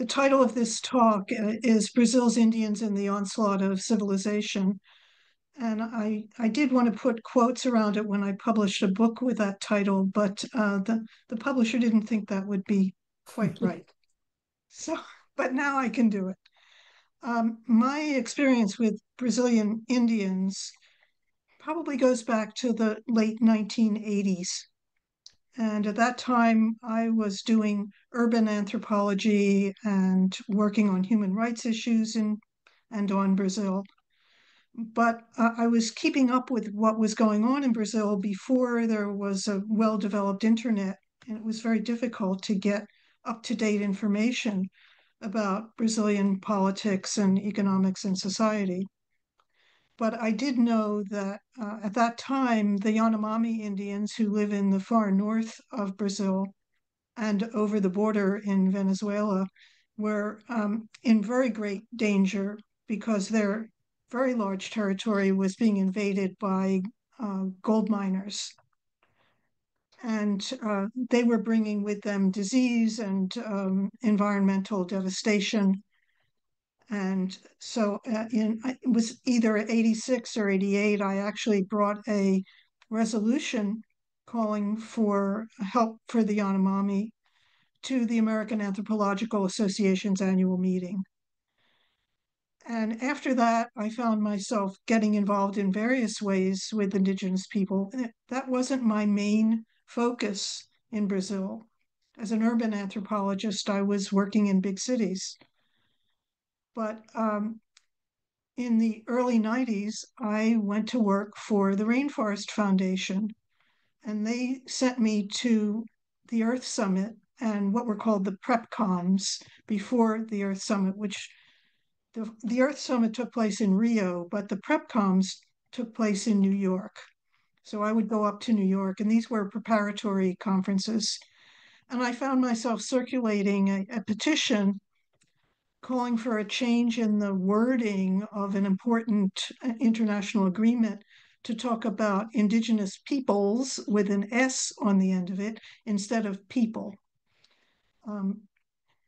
The title of this talk is Brazil's Indians in the Onslaught of Civilization. And I did want to put quotes around it when I published a book with that title, but the publisher didn't think that would be quite right. So, but now I can do it. My experience with Brazilian Indians probably goes back to the late 1980s. And at that time, I was doing urban anthropology and working on human rights issues and on Brazil. But I was keeping up with what was going on in Brazil before there was a well-developed internet, and it was very difficult to get up-to-date information about Brazilian politics and economics and society. But I did know that at that time, the Yanomami Indians who live in the far north of Brazil and over the border in Venezuela were in very great danger because their very large territory was being invaded by gold miners. And they were bringing with them disease and environmental devastation. And so it was either 86 or 88, I actually brought a resolution calling for help for the Yanomami to the American Anthropological Association's annual meeting. And after that, I found myself getting involved in various ways with indigenous people. That wasn't my main focus in Brazil. As an urban anthropologist, I was working in big cities. But in the early 90s, I went to work for the Rainforest Foundation, and they sent me to the Earth Summit and what were called the PrepComs before the Earth Summit, which the Earth Summit took place in Rio, but the PrepComs took place in New York. So I would go up to New York, and these were preparatory conferences. And I found myself circulating a petition calling for a change in the wording of an important international agreement to talk about indigenous peoples with an S on the end of it instead of people.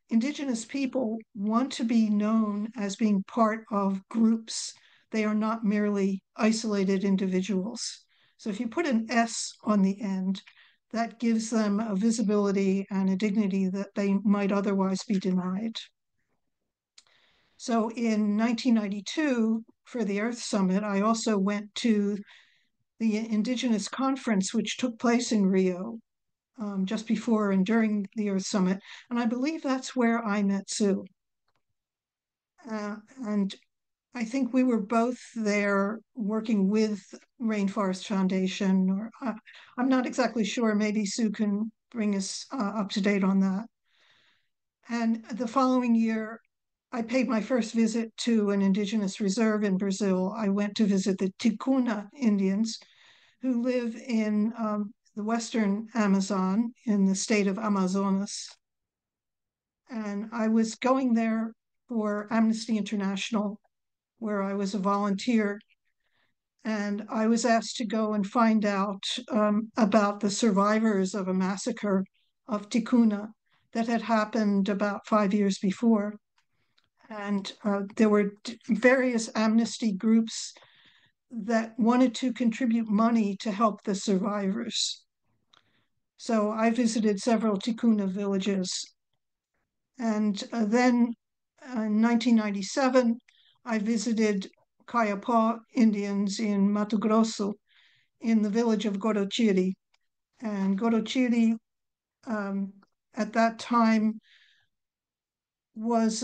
Indigenous people want to be known as being part of groups. They are not merely isolated individuals. So if you put an S on the end, that gives them a visibility and a dignity that they might otherwise be denied. So in 1992, for the Earth Summit, I also went to the Indigenous Conference, which took place in Rio just before and during the Earth Summit. And I believe that's where I met Sue. And I think we were both there working with Rainforest Foundation, or I'm not exactly sure. Maybe Sue can bring us up to date on that. And the following year, I paid my first visit to an indigenous reserve in Brazil. I went to visit the Ticuna Indians who live in the Western Amazon in the state of Amazonas. And I was going there for Amnesty International, where I was a volunteer. And I was asked to go and find out about the survivors of a massacre of Ticuna that had happened about 5 years before. And there were various amnesty groups that wanted to contribute money to help the survivors. So I visited several Ticuna villages. And then in 1997, I visited Kayapo Indians in Mato Grosso in the village of Gorochiri. And Gorochiri at that time was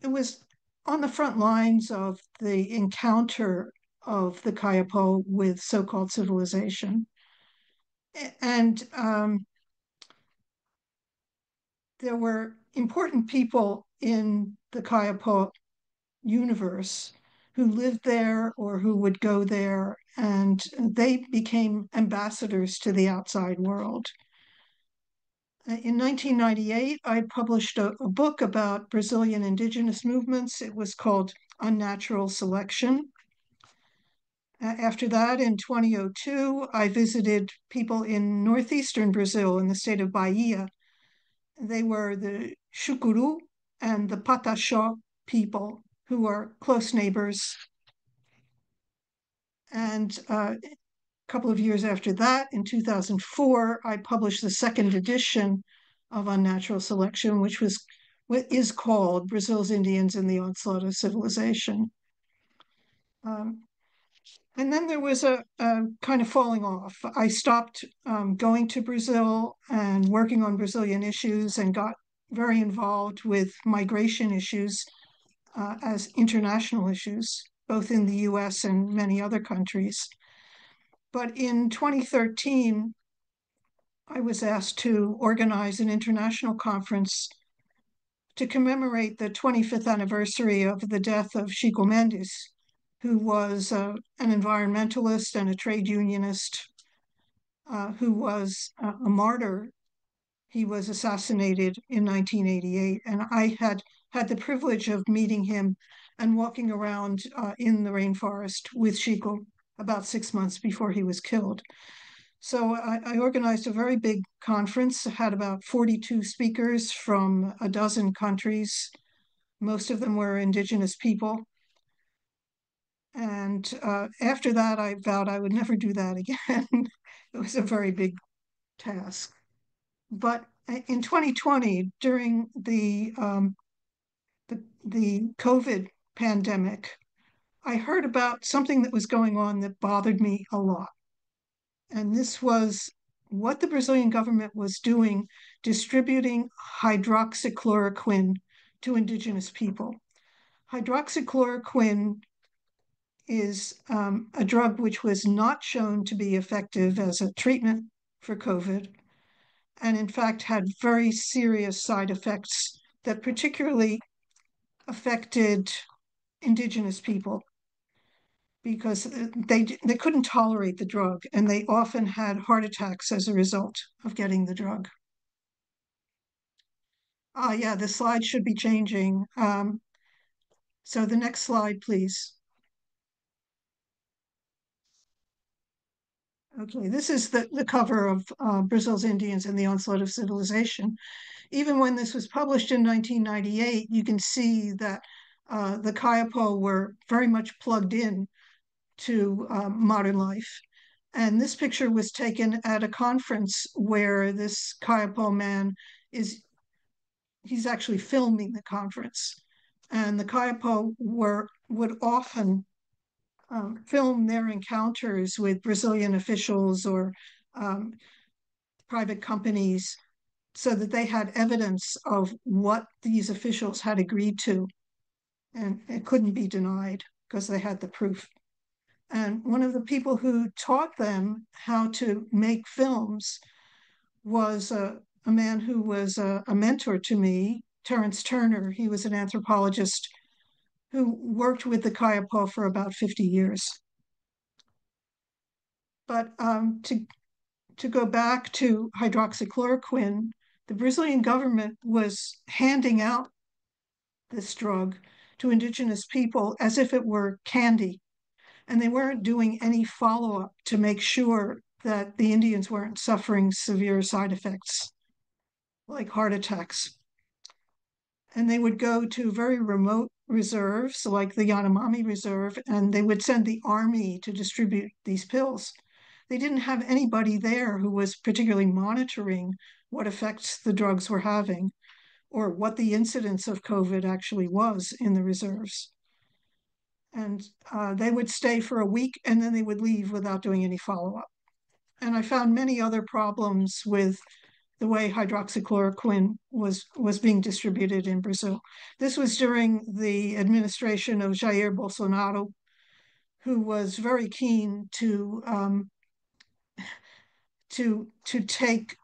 it was on the front lines of the encounter of the Kayapo with so-called civilization. And there were important people in the Kayapo universe who lived there or who would go there, and they became ambassadors to the outside world. In 1998, I published a book about Brazilian indigenous movements. It was called Unnatural Selection. After that, in 2002, I visited people in northeastern Brazil in the state of Bahia. They were the Chucuru and the Pataxó people, who are close neighbors. And a couple of years after that, in 2004, I published the second edition of Unnatural Selection, which is called Brazil's Indians in the Onslaught of Civilization. And then there was a kind of falling off. I stopped going to Brazil and working on Brazilian issues and got very involved with migration issues as international issues, both in the US and many other countries. But in 2013, I was asked to organize an international conference to commemorate the 25th anniversary of the death of Chico Mendes, who was an environmentalist and a trade unionist who was a martyr. He was assassinated in 1988, and I had the privilege of meeting him and walking around in the rainforest with Chico about 6 months before he was killed. So I organized a very big conference, had about 42 speakers from a dozen countries. Most of them were indigenous people. And after that, I vowed I would never do that again. It was a very big task. But in 2020, during the COVID pandemic, I heard about something that was going on that bothered me a lot. And this was what the Brazilian government was doing, distributing hydroxychloroquine to indigenous people. Hydroxychloroquine is a drug which was not shown to be effective as a treatment for COVID, and in fact had very serious side effects that particularly affected indigenous people because they couldn't tolerate the drug, and they often had heart attacks as a result of getting the drug. Yeah, the slide should be changing. So the next slide, please. Okay, this is the cover of Brazil's Indians and the Onslaught of Civilization. Even when this was published in 1998, you can see that the Kayapo were very much plugged in to modern life. And this picture was taken at a conference where this Kayapo man he's actually filming the conference. And the Kayapo would often film their encounters with Brazilian officials or private companies so that they had evidence of what these officials had agreed to. And it couldn't be denied because they had the proof. And one of the people who taught them how to make films was a man who was a mentor to me, Terence Turner. He was an anthropologist who worked with the Kayapo for about 50 years. But to go back to hydroxychloroquine, the Brazilian government was handing out this drug to indigenous people as if it were candy. And they weren't doing any follow-up to make sure that the Indians weren't suffering severe side effects like heart attacks. And they would go to very remote reserves like the Yanomami Reserve, and they would send the army to distribute these pills. They didn't have anybody there who was particularly monitoring what effects the drugs were having or what the incidence of COVID actually was in the reserves. And they would stay for a week and then they would leave without doing any follow-up. And I found many other problems with the way hydroxychloroquine was being distributed in Brazil. This was during the administration of Jair Bolsonaro, who was very keen to take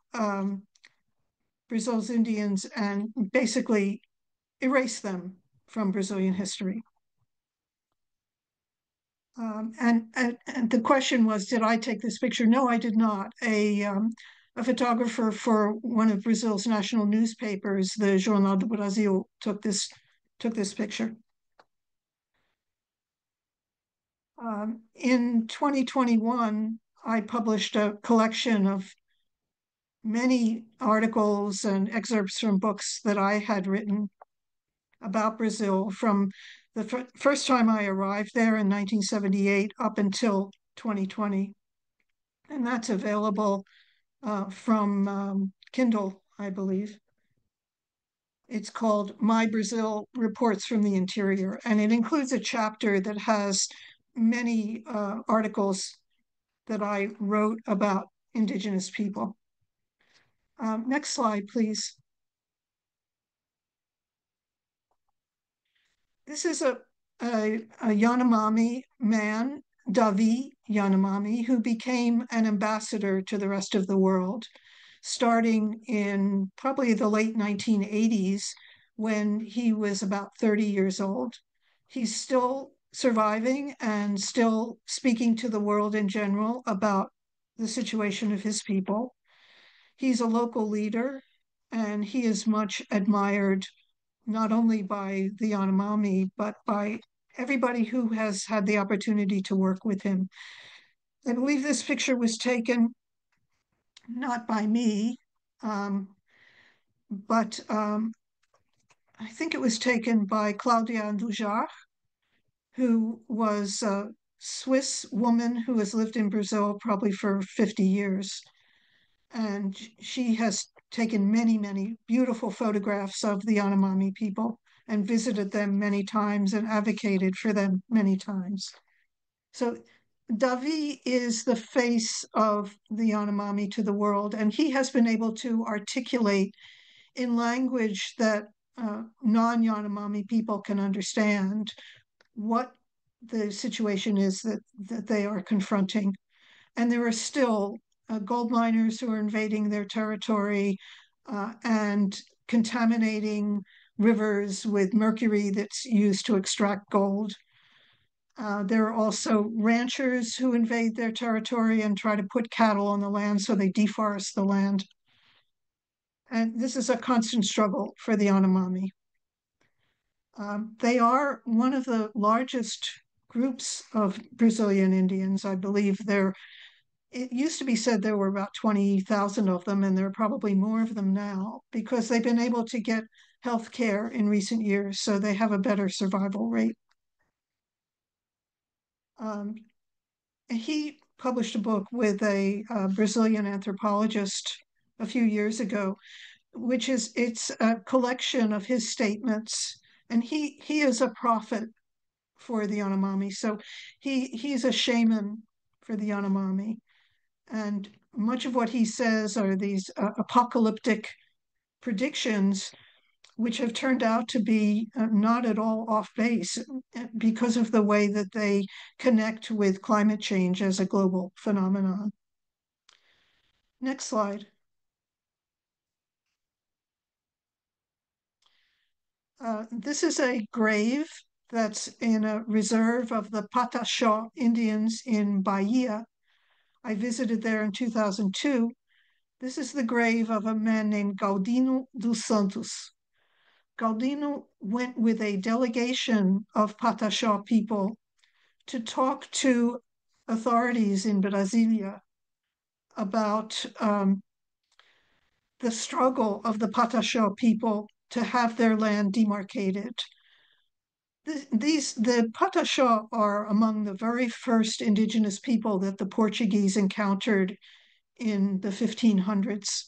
Brazil's Indians and basically erase them from Brazilian history. And the question was, did I take this picture? No, I did not. A photographer for one of Brazil's national newspapers, the Jornal do Brasil, took this picture. In 2021, I published a collection of many articles and excerpts from books that I had written about Brazil from the first time I arrived there in 1978 up until 2020. And that's available from Kindle, I believe. It's called My Brazil Reports from the Interior, and it includes a chapter that has many articles that I wrote about indigenous people. Next slide, please. This is a Yanomami man, Davi Yanomami, who became an ambassador to the rest of the world, starting in probably the late 1980s when he was about 30 years old. He's still surviving and still speaking to the world in general about the situation of his people. He's a local leader and he is much admired not only by the Yanomami, but by everybody who has had the opportunity to work with him. I believe this picture was taken not by me, um, but I think it was taken by Claudia Andujar, who was a Swiss woman who has lived in Brazil probably for 50 years. And she has taken many, many beautiful photographs of the Yanomami people and visited them many times and advocated for them many times. So Davi is the face of the Yanomami to the world, and he has been able to articulate in language that non-Yanomami people can understand what the situation is that they are confronting. And there are still gold miners who are invading their territory and contaminating rivers with mercury that's used to extract gold. There are also ranchers who invade their territory and try to put cattle on the land, so they deforest the land. And this is a constant struggle for the Yanomami. They are one of the largest groups of Brazilian Indians. I believe it used to be said there were about 20,000 of them, and there are probably more of them now because they've been able to get health care in recent years, so they have a better survival rate. He published a book with a Brazilian anthropologist a few years ago, it's a collection of his statements, and he is a prophet for the Yanomami, so he's a shaman for the Yanomami. And much of what he says are these apocalyptic predictions, which have turned out to be not at all off base because of the way that they connect with climate change as a global phenomenon. Next slide. This is a grave that's in a reserve of the Pataxó Indians in Bahia. I visited there in 2002. This is the grave of a man named Galdino dos Santos. Galdino went with a delegation of Pataxó people to talk to authorities in Brasilia about the struggle of the Pataxó people to have their land demarcated. The Pataxó are among the very first indigenous people that the Portuguese encountered in the 1500s.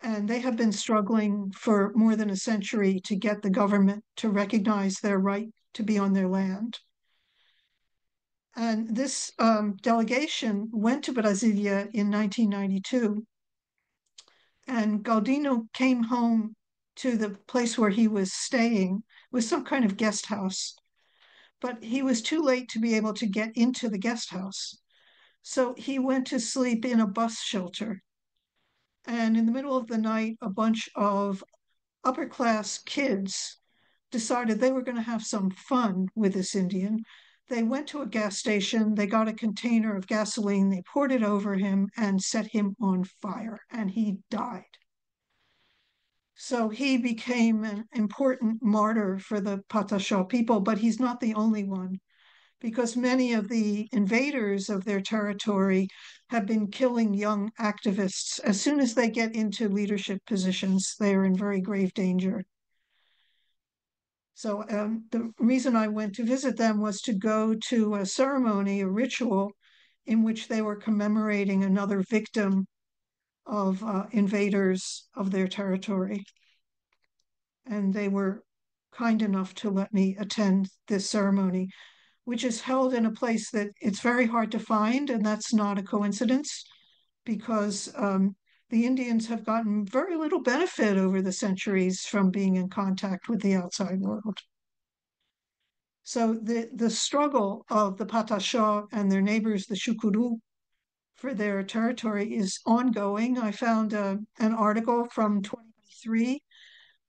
And they have been struggling for more than a century to get the government to recognize their right to be on their land. And this delegation went to Brasilia in 1992. And Galdino came home to the place where he was staying with some kind of guest house. But he was too late to be able to get into the guest house. So he went to sleep in a bus shelter. And in the middle of the night, a bunch of upper class kids decided they were going to have some fun with this Indian. They went to a gas station, they got a container of gasoline, they poured it over him and set him on fire, and he died. So he became an important martyr for the Pataxó people, but he's not the only one, because many of the invaders of their territory have been killing young activists. As soon as they get into leadership positions, they are in very grave danger. So the reason I went to visit them was to go to a ceremony, a ritual, in which they were commemorating another victim of invaders of their territory. And they were kind enough to let me attend this ceremony, which is held in a place that it's very hard to find, and that's not a coincidence because the Indians have gotten very little benefit over the centuries from being in contact with the outside world. So the struggle of the Pataxó and their neighbors, the Shukuru, for their territory is ongoing. I found an article from 2023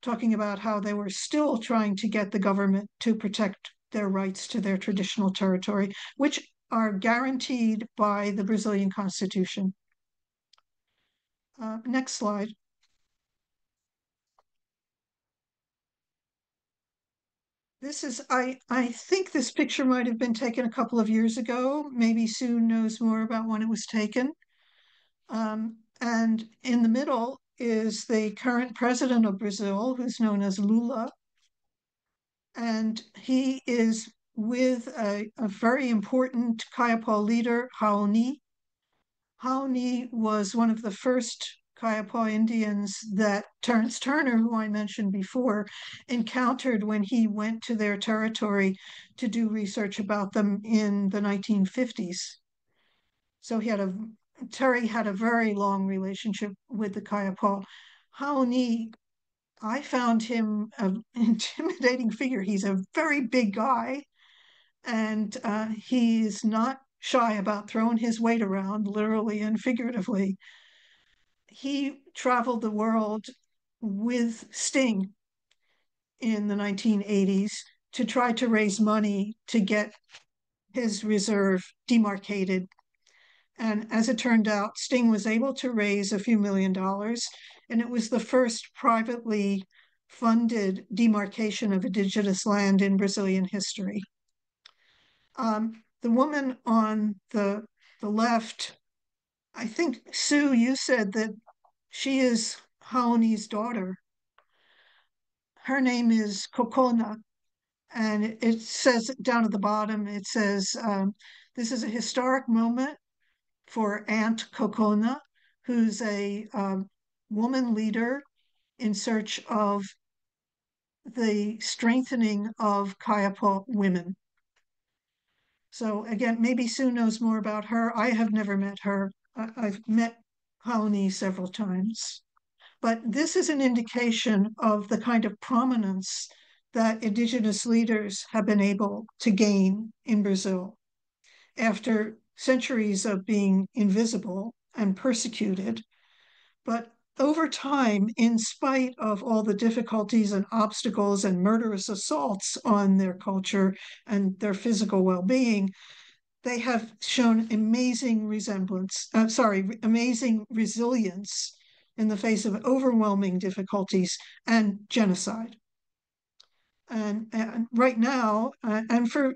talking about how they were still trying to get the government to protect their rights to their traditional territory, which are guaranteed by the Brazilian Constitution. Next slide. This is, I think this picture might have been taken a couple of years ago. Maybe Sue knows more about when it was taken. And in the middle is the current president of Brazil, who's known as Lula. And he is with a very important Kayapo leader, Raoni. Raoni was one of the first Kayapo Indians that Terence Turner, who I mentioned before, encountered when he went to their territory to do research about them in the 1950s. So Terry had a very long relationship with the Kayapo. Raoni, I found him an intimidating figure. He's a very big guy, and he's not shy about throwing his weight around, literally and figuratively. He traveled the world with Sting in the 1980s to try to raise money to get his reserve demarcated. And as it turned out, Sting was able to raise a few $1,000,000, and it was the first privately funded demarcation of indigenous land in Brazilian history. The woman on the left, I think, Sue, you said that she is Raoni's daughter. Her name is Kokona, and it says down at the bottom, it says, this is a historic moment for Aunt Kokona, who's a woman leader in search of the strengthening of Kayapo women. So again, maybe Sue knows more about her. I have never met her. I've met Raoni several times. But this is an indication of the kind of prominence that indigenous leaders have been able to gain in Brazil after centuries of being invisible and persecuted. But over time, in spite of all the difficulties and obstacles and murderous assaults on their culture and their physical well-being, they have shown amazing amazing resilience in the face of overwhelming difficulties and genocide. And right now, and for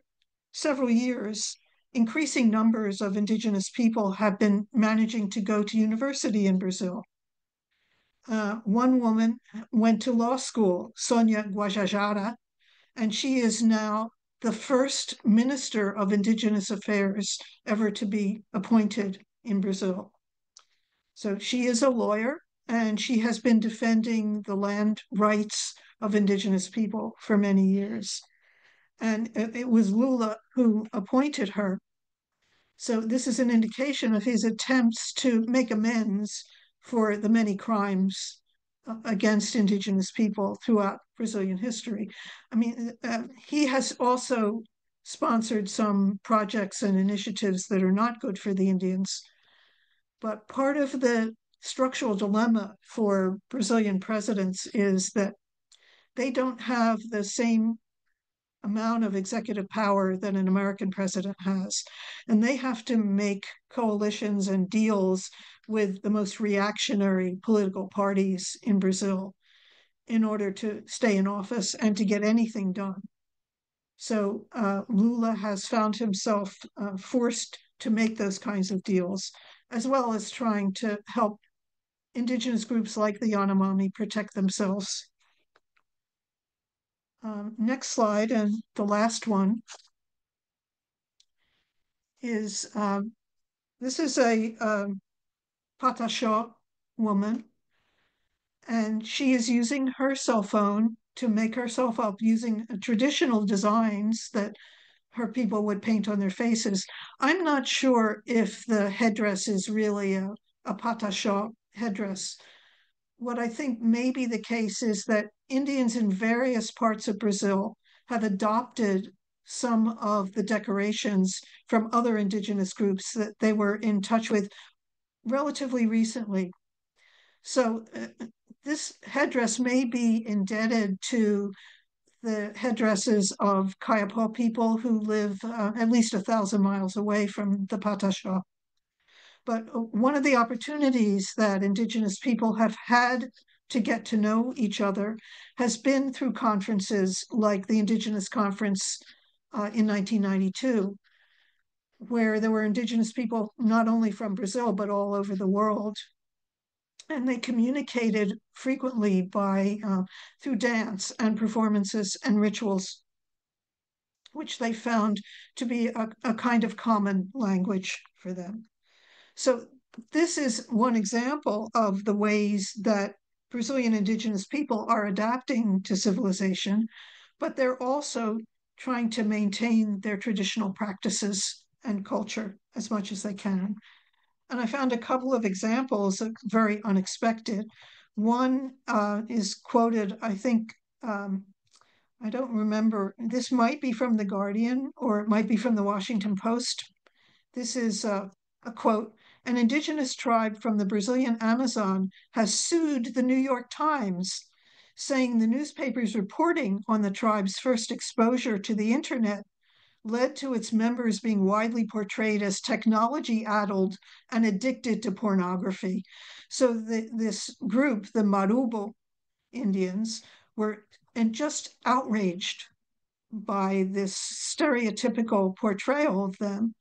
several years, increasing numbers of indigenous people have been managing to go to university in Brazil. One woman went to law school, Sonia Guajajara, and she is now the first minister of indigenous affairs ever to be appointed in Brazil. So she is a lawyer, and she has been defending the land rights of indigenous people for many years. And it was Lula who appointed her. So this is an indication of his attempts to make amends for the many crimes against indigenous people throughout Brazilian history. I mean, he has also sponsored some projects and initiatives that are not good for the Indians. But part of the structural dilemma for Brazilian presidents is that they don't have the same amount of executive power that an American president has. And they have to make coalitions and deals with the most reactionary political parties in Brazil in order to stay in office and to get anything done. So Lula has found himself forced to make those kinds of deals, as well as trying to help indigenous groups like the Yanomami protect themselves. Next slide, and the last one is this is a Patasha woman, and she is using her cell phone to make herself up using traditional designs that her people would paint on their faces. I'm not sure if the headdress is really a Patasha headdress. What I think may be the case is that Indians in various parts of Brazil have adopted some of the decorations from other indigenous groups that they were in touch with relatively recently. So this headdress may be indebted to the headdresses of Kayapo people who live at least 1,000 miles away from the Patasha. But one of the opportunities that indigenous people have had to get to know each other has been through conferences like the Indigenous Conference in 1992, where there were indigenous people not only from Brazil, but all over the world. And they communicated frequently through dance and performances and rituals, which they found to be a kind of common language for them. So this is one example of the ways that Brazilian indigenous people are adapting to civilization, but they're also trying to maintain their traditional practices and culture as much as they can. And I found a couple of examples of very unexpected. One is quoted, I think, I don't remember, this might be from The Guardian or it might be from the Washington Post. This is a quote. An indigenous tribe from the Brazilian Amazon has sued the New York Times, saying the newspaper's reporting on the tribe's first exposure to the internet led to its members being widely portrayed as technology-addled and addicted to pornography. So this group, the Marubo Indians, were just outraged by this stereotypical portrayal of them.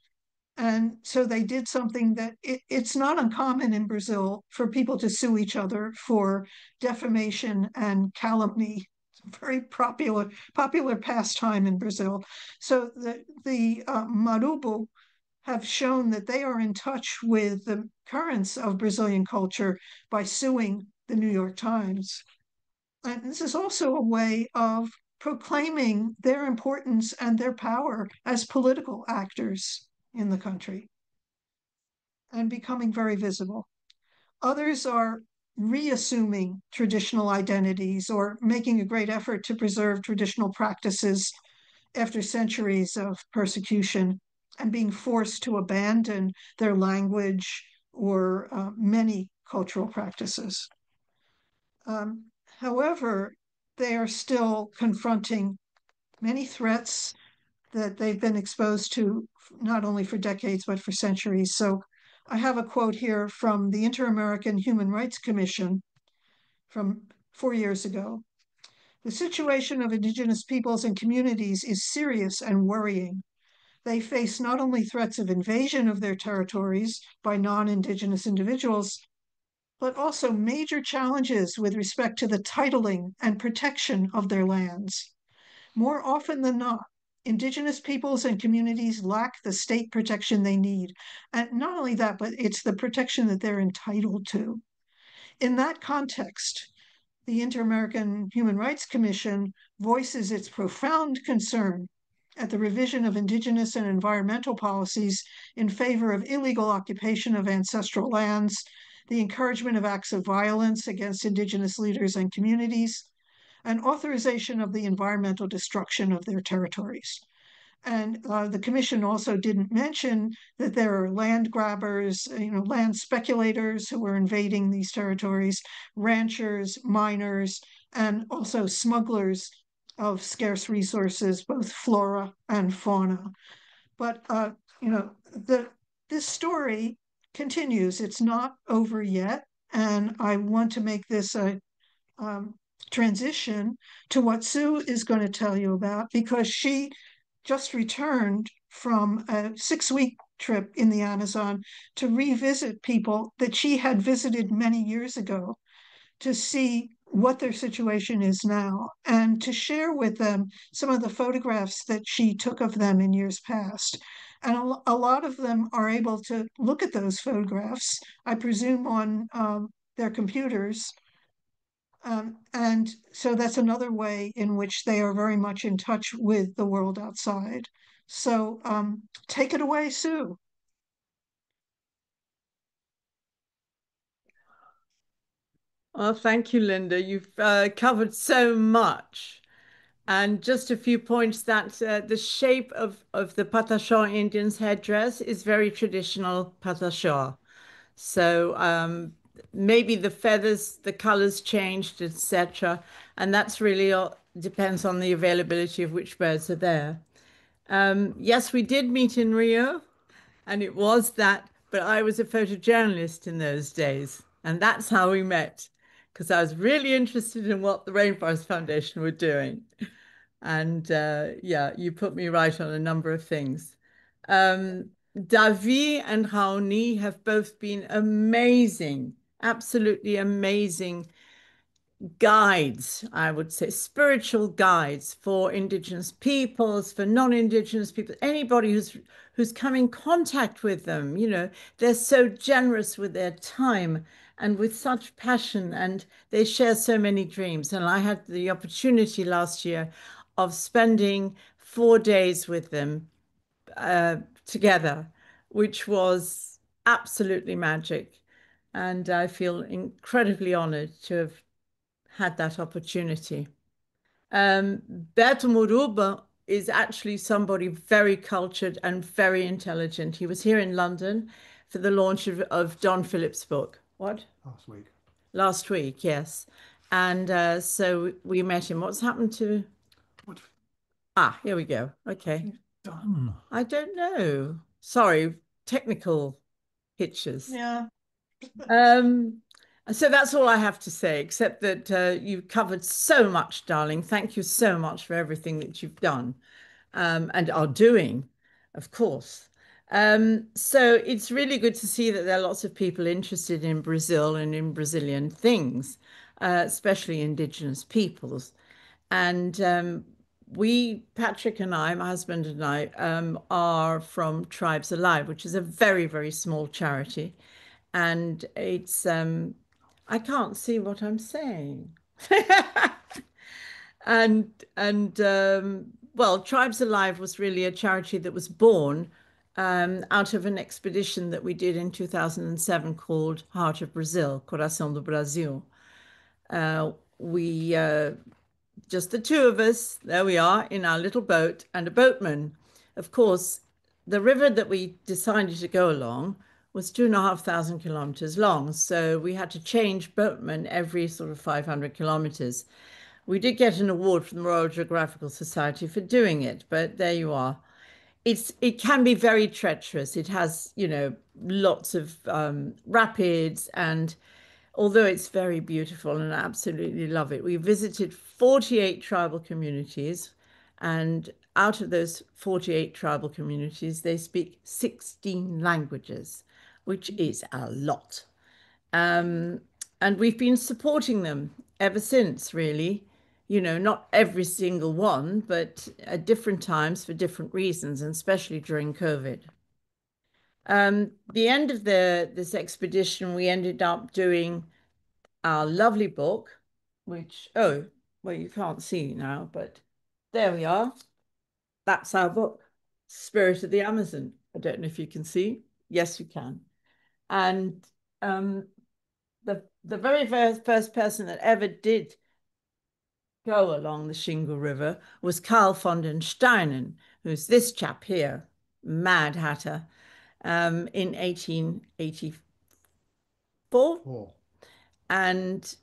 And so they did something that it's not uncommon in Brazil for people to sue each other for defamation and calumny. It's a very popular pastime in Brazil. So the Marubo have shown that they are in touch with the currents of Brazilian culture by suing the New York Times. And this is also a way of proclaiming their importance and their power as political actors in the country and becoming very visible. Others are reassuming traditional identities or making a great effort to preserve traditional practices after centuries of persecution and being forced to abandon their language or many cultural practices. However, they are still confronting many threats that they've been exposed to not only for decades, but for centuries. So I have a quote here from the Inter-American Human Rights Commission from 4 years ago. The situation of indigenous peoples and communities is serious and worrying. They face not only threats of invasion of their territories by non-indigenous individuals, but also major challenges with respect to the titling and protection of their lands. More often than not, indigenous peoples and communities lack the state protection they need. And not only that, but it's the protection that they're entitled to. In that context, the Inter-American Human Rights Commission voices its profound concern at the revision of indigenous and environmental policies in favor of illegal occupation of ancestral lands, the encouragement of acts of violence against indigenous leaders and communities, and authorization of the environmental destruction of their territories. And the commission also didn't mention that there are land grabbers, land speculators who are invading these territories, ranchers, miners, and also smugglers of scarce resources, both flora and fauna. But this story continues. It's not over yet, and I want to make this a transition to what Sue is going to tell you about, because she just returned from a 6-week trip in the Amazon to revisit people that she had visited many years ago to see what their situation is now and to share with them some of the photographs that she took of them in years past. And a lot of them are able to look at those photographs, I presume, on their computers. And so that's another way in which they are very much in touch with the world outside. So take it away, Sue. Oh, thank you, Linda. You've covered so much. And just a few points that the shape of the Patachon Indians' headdress is very traditional Patachon. So maybe the feathers, the colors changed, etc. And that's really all, depends on the availability of which birds are there. Yes, we did meet in Rio, and it was that, but I was a photojournalist in those days, and that's how we met, because I was really interested in what the Rainforest Foundation were doing. And yeah, you put me right on a number of things. Davi and Raoni have both been amazing, absolutely amazing guides, I would say, spiritual guides for indigenous peoples, for non-indigenous people, anybody who's come in contact with them. They're so generous with their time and with such passion, and they share so many dreams. And I had the opportunity last year of spending 4 days with them uh, together, which was absolutely magic. And I feel incredibly honored to have had that opportunity. Berto Muruba is actually somebody very cultured and very intelligent. He was here in London for the launch of Don Phillips' book. What? Last week. Last week, yes. And so we met him. What's happened to? What Ah, here we go. Okay. done? I don't know. Sorry, technical hitches. Yeah. Um, so that's all I have to say, except that you've covered so much, darling. Thank you so much for everything that you've done and are doing, of course. So it's really good to see that there are lots of people interested in Brazil and in Brazilian things, especially indigenous peoples. And Patrick and I, my husband and I, are from Tribes Alive, which is a very, very small charity. And I can't see what I'm saying. And well, Tribes Alive was really a charity that was born out of an expedition that we did in 2007 called Heart of Brazil, Coração do Brasil. We just the two of us, there we are in our little boat and a boatman. Of course, the river that we decided to go along was 2,500 kilometers long. So we had to change boatmen every sort of 500 kilometers. We did get an award from the Royal Geographical Society for doing it, but there you are. It can be very treacherous. It has, lots of rapids, and although it's very beautiful and I absolutely love it, we visited 48 tribal communities, and out of those 48 tribal communities, they speak 16 languages, which is a lot. Um, and we've been supporting them ever since, really. Not every single one, but at different times for different reasons, and especially during COVID. The end of this expedition, we ended up doing our lovely book, which, oh, well, you can't see now, but there we are. That's our book, Spirit of the Amazon. I don't know if you can see. Yes, you can. And the very first person that ever did go along the Shingle River was Carl von den Steinen, who's this chap here, Mad Hatter, in 1884. Four. And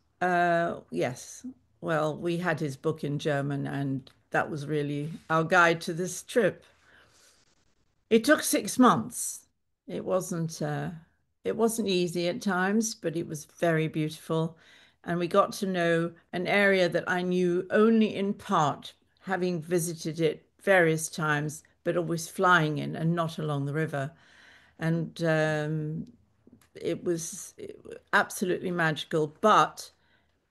yes, well, we had his book in German, and that was really our guide to this trip. It took 6 months. It wasn't it wasn't easy at times, but it was very beautiful. And we got to know an area that I knew only in part, having visited it various times, but always flying in and not along the river. And it was absolutely magical. But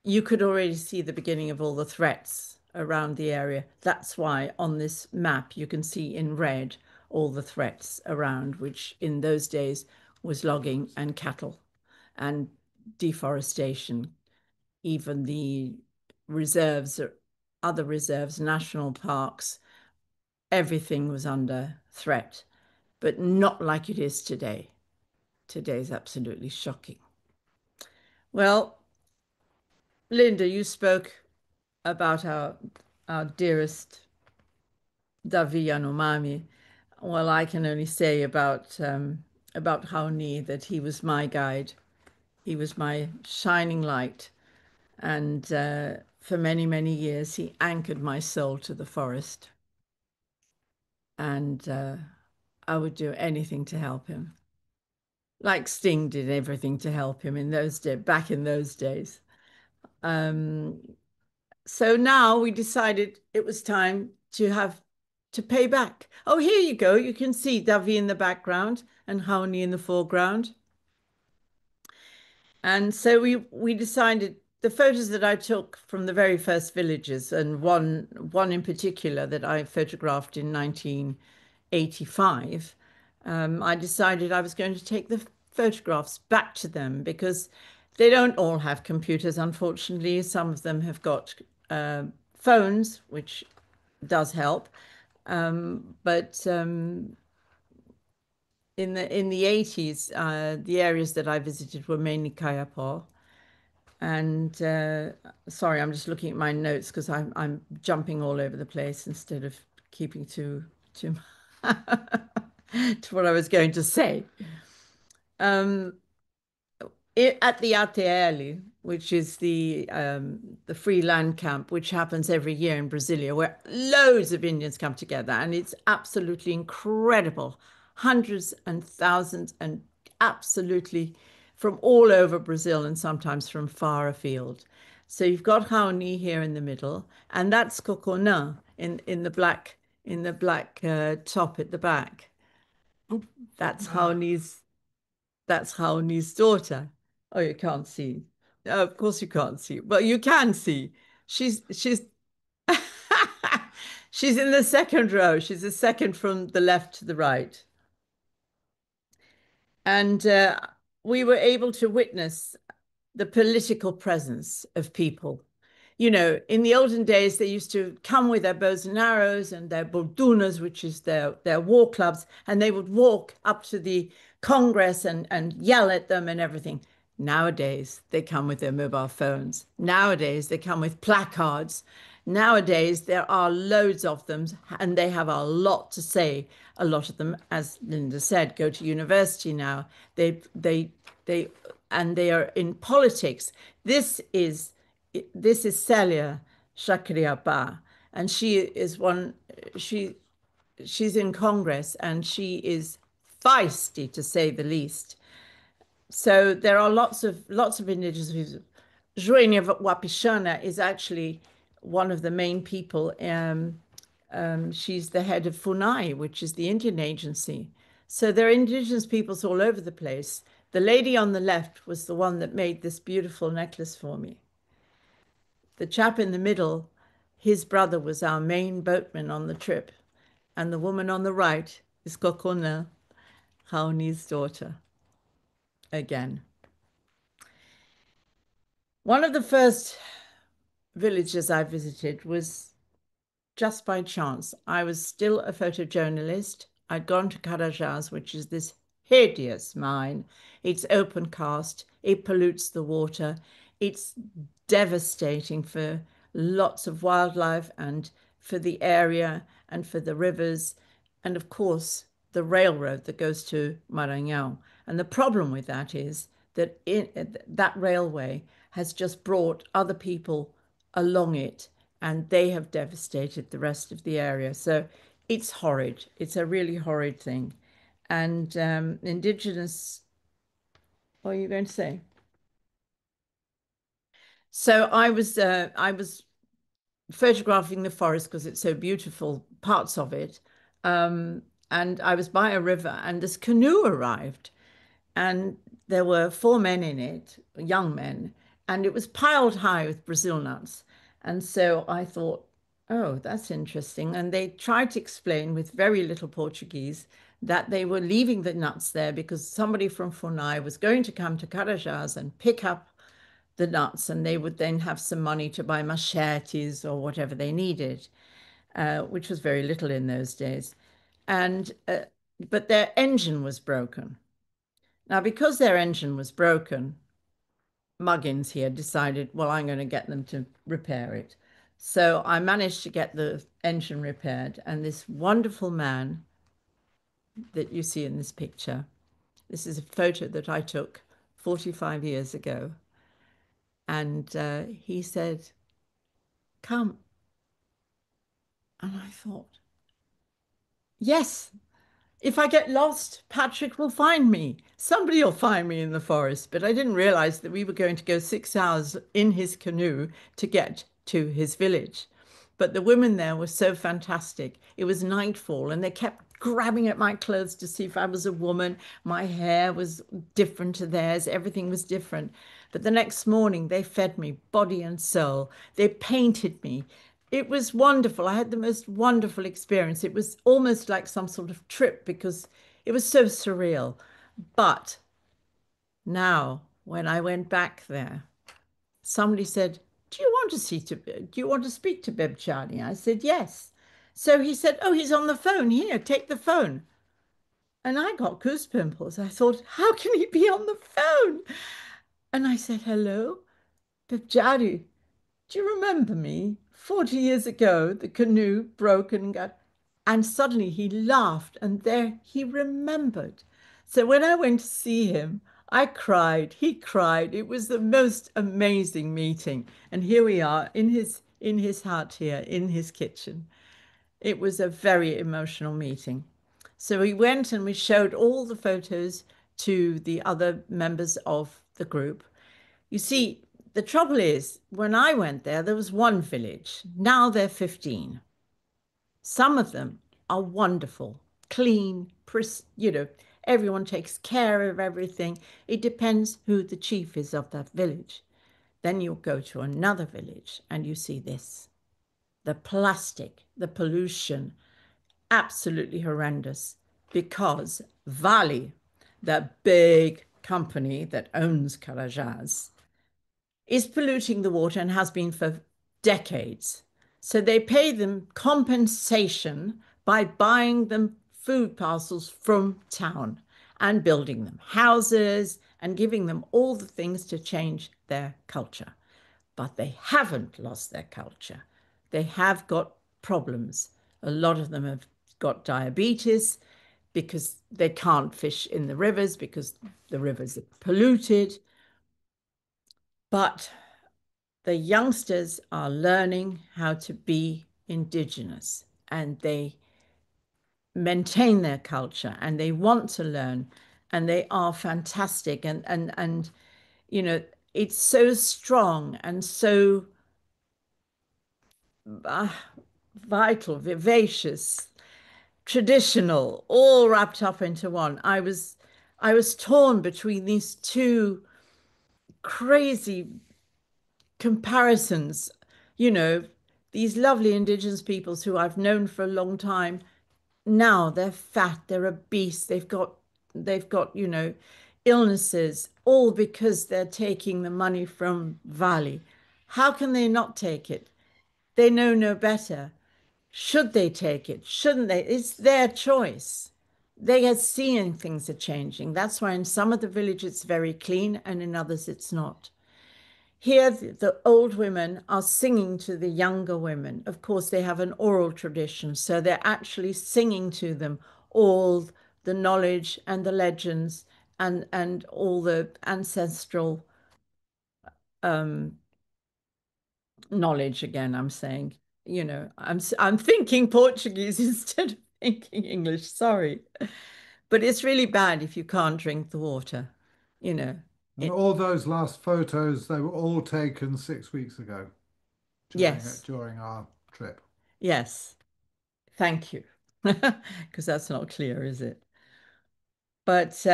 you could already see the beginning of all the threats around the area. That's why on this map you can see in red all the threats around, which in those days was logging and cattle and deforestation. Even the reserves, or other reserves, national parks, everything was under threat, but not like it is today. Today is absolutely shocking. Well, Linda, you spoke about our dearest Davi Yanomami. Well, I can only say about Hauni that he was my guide. He was my shining light. And for many, many years, he anchored my soul to the forest. And I would do anything to help him. Like Sting did everything to help him in those days, back in those days. So now we decided it was time to pay back. Oh, here you go. You can see Davi in the background and Hauni in the foreground. And so we decided the photos that I took from the very first villages, and one in particular that I photographed in 1985, I decided I was going to take the photographs back to them because they don't all have computers, unfortunately. Some of them have got phones, which does help. But in the 80s, the areas that I visited were mainly Kayapo. And sorry, I'm just looking at my notes because I'm jumping all over the place instead of keeping to to what I was going to say. At the ATL, which is the free land camp, which happens every year in Brasilia, where loads of Indians come together, and it's absolutely incredible. Hundreds and thousands, and absolutely from all over Brazil, and sometimes from far afield. So you've got Raoni here in the middle, and that's Cocona in the black top at the back. That's Raoni's daughter. Oh, you can't see. Oh, of course you can't see. Well, you can see. She's she's in the second row. She's the second from the left to the right. And we were able to witness the political presence of people. You know, in the olden days, they used to come with their bows and arrows and their bordunas, which is their war clubs, and they would walk up to the Congress and yell at them and everything. Nowadays, they come with their mobile phones. Nowadays, they come with placards. Nowadays, there are loads of them, and they have a lot to say. A lot of them, as Linda said, go to university now. They and they are in politics. This is Celia Shakriapa, and she is one. She's in Congress, and she is feisty to say the least. So there are lots of indigenous views. Joenia Wapishana is actually one of the main people. She's the head of FUNAI, which is the Indian agency. So there are indigenous peoples all over the place. The lady on the left was the one that made this beautiful necklace for me. The chap in the middle, his brother was our main boatman on the trip. And the woman on the right is Kokona, Hauni's daughter, again. One of the first villages I visited was just by chance. I was still a photojournalist. I'd gone to Carajás, which is this hideous mine. It's open cast. It pollutes the water. It's devastating for lots of wildlife and for the area and for the rivers. And of course, the railroad that goes to Maranhão. And the problem with that is that that railway has just brought other people along it, and they have devastated the rest of the area. So it's horrid. It's a really horrid thing. And indigenous, what are you going to say? So I was photographing the forest because it's so beautiful, parts of it. And I was by a river, and this canoe arrived, and there were four men in it, young men, and it was piled high with Brazil nuts. And so I thought, oh, that's interesting. And they tried to explain with very little Portuguese that they were leaving the nuts there because somebody from Funai was going to come to Carajás and pick up the nuts, and they would then have some money to buy machetes or whatever they needed, which was very little in those days. And but their engine was broken. Now, because their engine was broken, Muggins here decided, well, I'm going to get them to repair it. So I managed to get the engine repaired, and this wonderful man that you see in this picture, this is a photo that I took 45 years ago, and he said, come. And I thought, yes, if I get lost, Patrick will find me. Somebody will find me in the forest. But I didn't realize that we were going to go 6 hours in his canoe to get to his village. But the women there were so fantastic. It was nightfall, and they kept grabbing at my clothes to see if I was a woman. My hair was different to theirs. Everything was different. But the next morning, they fed me body and soul. They painted me. It was wonderful. I had the most wonderful experience. It was almost like some sort of trip because it was so surreal. But now, when I went back there, somebody said, do you want to speak to Bebchani? I said, yes. So he said, oh, he's on the phone. Here, take the phone. And I got goose pimples. I thought, how can he be on the phone? And I said, hello, Bebchani. Do you remember me? 40 years ago, the canoe broke and got, and suddenly he laughed, and there he remembered. So when I went to see him, I cried, he cried. It was the most amazing meeting. And here we are in his hut here, in his kitchen. It was a very emotional meeting. So we went and we showed all the photos to the other members of the group. You see, the trouble is, when I went there, there was one village. Now they're 15. Some of them are wonderful, clean, everyone takes care of everything. It depends who the chief is of that village. Then you'll go to another village and you see this. The plastic, the pollution, absolutely horrendous because Vale, the big company that owns Carajás, is polluting the water and has been for decades. So they pay them compensation by buying them food parcels from town and building them houses and giving them all the things to change their culture. But they haven't lost their culture. They have got problems. A lot of them have got diabetes because they can't fish in the rivers because the rivers are polluted. But the youngsters are learning how to be indigenous, and they maintain their culture and they want to learn, and they are fantastic, and you know, it's so strong and so vital, vivacious, traditional, all wrapped up into one. I was torn between these two crazy comparisons, you know, these lovely indigenous peoples who I've known for a long time. Now they're fat, they're obese, they've got, illnesses, all because they're taking the money from Valley. How can they not take it? They know no better. Should they take it? Shouldn't they? It's their choice. They are seeing things are changing. That's why in some of the villages it's very clean and in others it's not. Here, the old women are singing to the younger women. Of course, they have an oral tradition, so they're actually singing to them all the knowledge and the legends and all the ancestral knowledge. Again, I'm saying, I'm thinking Portuguese instead of thinking English. Sorry, but it's really bad if you can't drink the water, you know. And all those last photos, they were all taken 6 weeks ago Yes, during our trip. yes. Thank you, because that's not clear, is it? But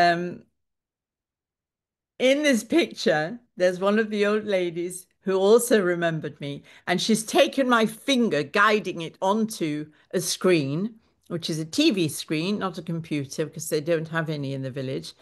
in this picture, there's one of the old ladies who also remembered me, and she's taken my finger, guiding it onto a screen, which is a TV screen, not a computer, because they don't have any in the village.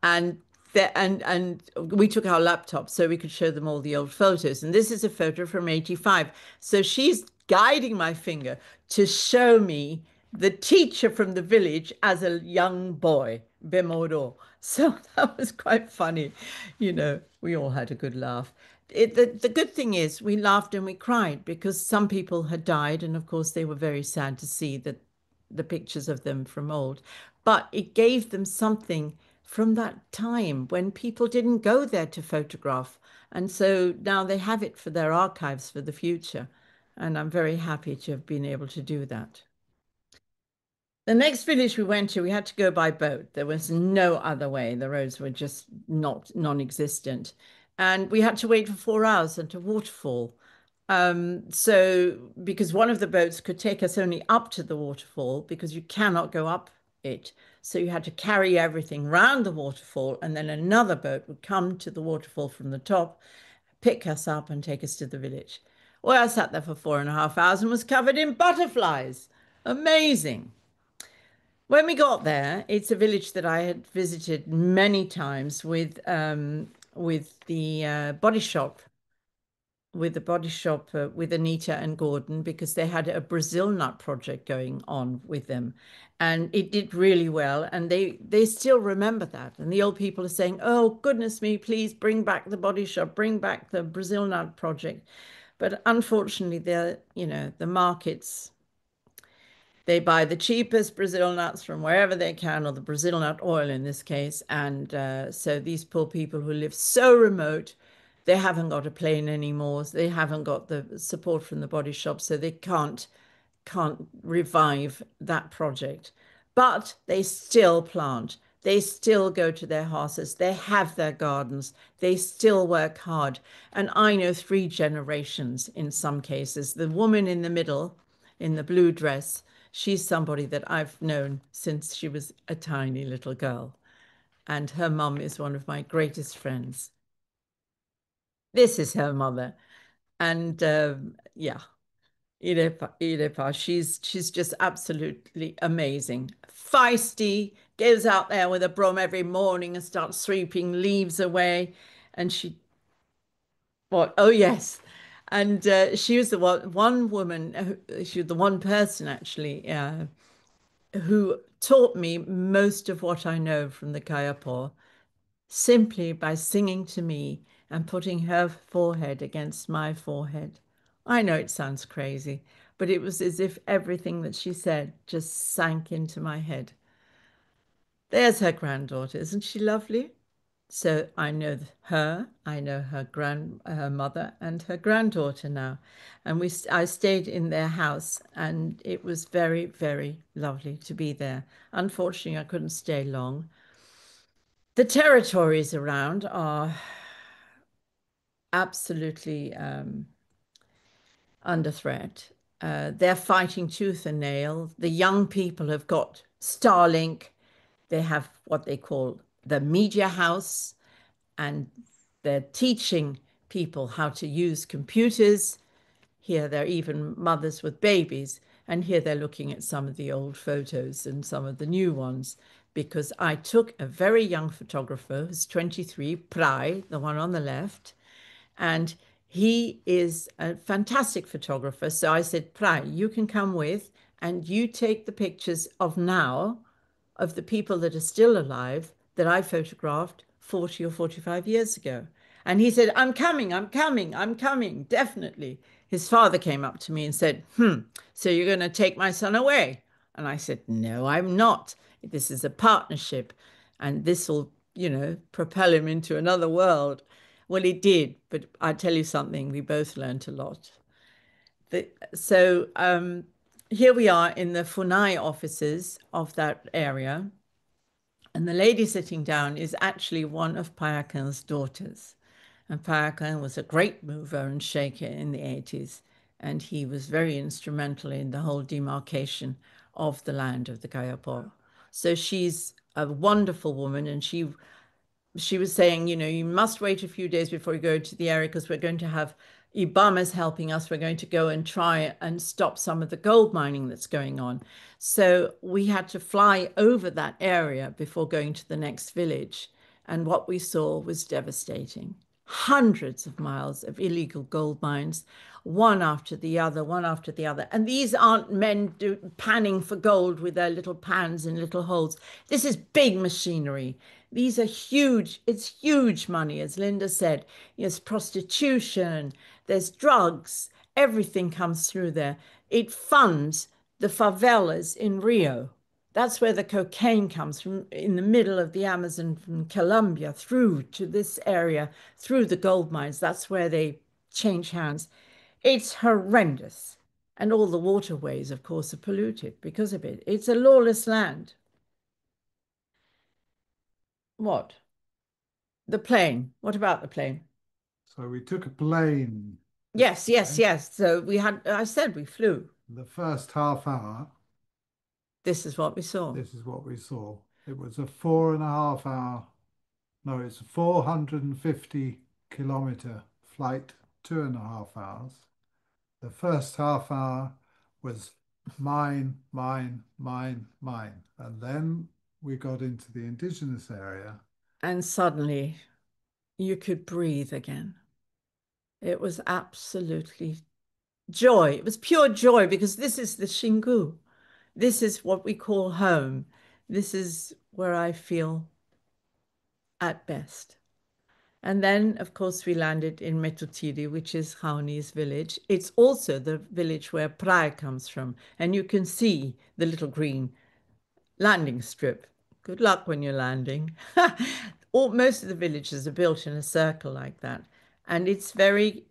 And and we took our laptop so we could show them all the old photos. And this is a photo from 85. So she's guiding my finger to show me the teacher from the village as a young boy, Bemoro. So that was quite funny. You know, we all had a good laugh. The good thing is we laughed and we cried because some people had died. And of course, they were very sad to see that the pictures of them from old. But it gave them something from that time when people didn't go there to photograph. And so now they have it for their archives for the future. And I'm very happy to have been able to do that. The next village we went to, we had to go by boat. There was no other way. The roads were just not non-existent. And we had to wait for 4 hours at a waterfall. So because one of the boats could take us only up to the waterfall because you cannot go up it. So you had to carry everything round the waterfall, and then another boat would come to the waterfall from the top, pick us up and take us to the village. Well, I sat there for 4.5 hours and was covered in butterflies. Amazing. When we got there, it's a village that I had visited many times with the body shop, with Anita and Gordon, because they had a Brazil nut project going on with them, and it did really well. And they still remember that. And the old people are saying, "Oh goodness me, please bring back the body shop, bring back the Brazil nut project." But unfortunately, the markets. They buy the cheapest Brazil nuts from wherever they can, or the Brazil nut oil in this case. And so these poor people who live so remote, they haven't got a plane anymore. They haven't got the support from the body shop, so they can't revive that project. But they still plant. They still go to their houses. They have their gardens. They still work hard. And I know 3 generations in some cases. The woman in the middle, in the blue dress, she's somebody that I've known since she was a tiny little girl. And her mum is one of my greatest friends. This is her mother. And yeah, Irepa, she's just absolutely amazing. Feisty, goes out there with a broom every morning and starts sweeping leaves away. And what? Oh yes. And she was the one woman, she was the one person actually, who taught me most of what I know from the Kayapo simply by singing to me and putting her forehead against my forehead. I know it sounds crazy, but it was as if everything that she said just sank into my head. There's her granddaughter. Isn't she lovely? So I know her, I know her mother and her granddaughter now. And I stayed in their house, and it was very, very lovely to be there. Unfortunately, I couldn't stay long. The territories around are absolutely under threat. They're fighting tooth and nail. The young people have got Starlink. They have what they call the media house, and they're teaching people how to use computers. Here, they're even mothers with babies. And here they're looking at some of the old photos and some of the new ones, because I took a very young photographer who's 23, Prai, the one on the left, and he is a fantastic photographer. So I said, Prai, you can come with and you take the pictures of now of the people that are still alive that I photographed 40 or 45 years ago. And he said, I'm coming, I'm coming, I'm coming, definitely. His father came up to me and said, so you're going to take my son away? And I said, no, I'm not. This is a partnership, and this will, propel him into another world. Well, it did, but I tell you something, we both learned a lot. So here we are in the Funai offices of that area. And the lady sitting down is actually one of Payakan's daughters. And Payakan was a great mover and shaker in the 80s. And he was very instrumental in the whole demarcation of the land of the Kayapo. So she's a wonderful woman, and she she was saying, you must wait a few days before you go to the area because we're going to have Ibama's helping us. We're going to go and try and stop some of the gold mining that's going on. So we had to fly over that area before going to the next village. And what we saw was devastating. Hundreds of miles of illegal gold mines, one after the other, one after the other. And these aren't men panning for gold with their little pans in little holes. This is big machinery. These are huge, it's huge money, as Linda said. There's prostitution, there's drugs, everything comes through there. It funds the favelas in Rio. That's where the cocaine comes from, in the middle of the Amazon, from Colombia through to this area, through the gold mines. That's where they change hands. It's horrendous. And all the waterways, of course, are polluted because of it. It's a lawless land. What? The plane. What about the plane? So we took a plane. Yes, yes, yes. So I said we flew. The first half hour, This is what we saw. this is what we saw. It was a 4.5 hour, no, it's a 450-kilometer flight, 2.5 hours. The first half hour was mine, mine, mine, mine. And then we got into the indigenous area. And suddenly you could breathe again. It was absolutely joy. It was pure joy because this is the Xingu. This is what we call home. This is where I feel at best. And then, of course, we landed in Metutiri, which is Hauni's village. It's also the village where Praia comes from. And you can see the little green landing strip. Good luck when you're landing. Most of the villages are built in a circle like that. And it's very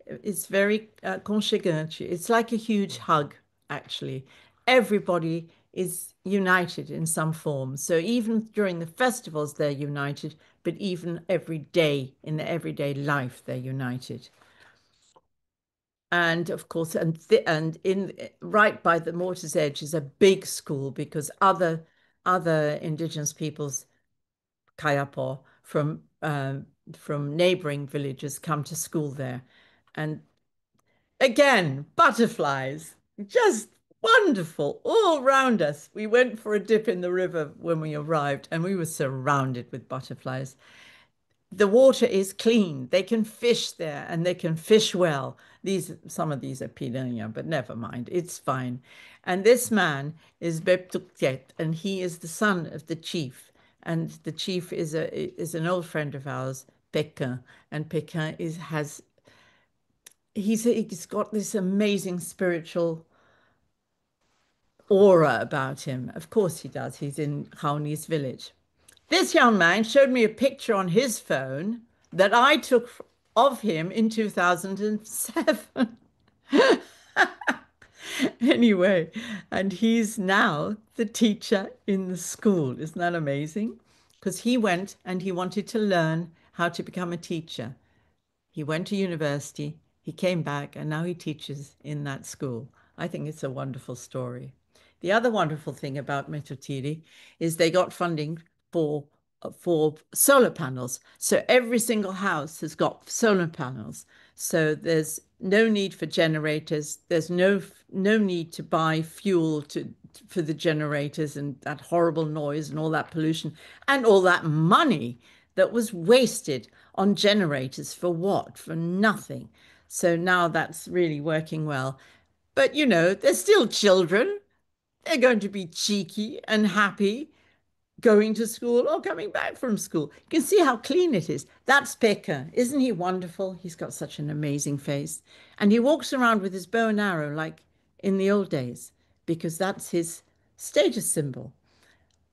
conchegante. It's like a huge hug, actually. Everybody is united in some form. So even during the festivals, they're united, but even every day, in their everyday life, they're united. And of course, and in right by the water's edge is a big school because other indigenous peoples, Kayapo, from neighboring villages come to school there. And again, butterflies, just wonderful all round us. We went for a dip in the river when we arrived and we were surrounded with butterflies. The water is clean. They can fish there and they can fish well. Some of these are piranha, but never mind. It's fine. And this man is Beptuktet, and he is the son of the chief. And the chief is an old friend of ours, Pekin. And Pekin he's got this amazing spiritual aura about him. Of course he does. He's in Hauni's village. This young man showed me a picture on his phone that I took of him in 2007. Anyway, and he's now the teacher in the school. Isn't that amazing? Because he went and he wanted to learn how to become a teacher. He went to university, he came back, and now he teaches in that school. I think it's a wonderful story. The other wonderful thing about Metutiri is they got funding for solar panels. So every single house has got solar panels. So there's no need for generators. There's no need to buy fuel for the generators and that horrible noise and all that pollution and all that money that was wasted on generators for what? For nothing. So now that's really working well. But they're still children. They're going to be cheeky and happy going to school or coming back from school. You can see how clean it is. That's Pekka. Isn't he wonderful? He's got such an amazing face. And he walks around with his bow and arrow like in the old days because that's his status symbol.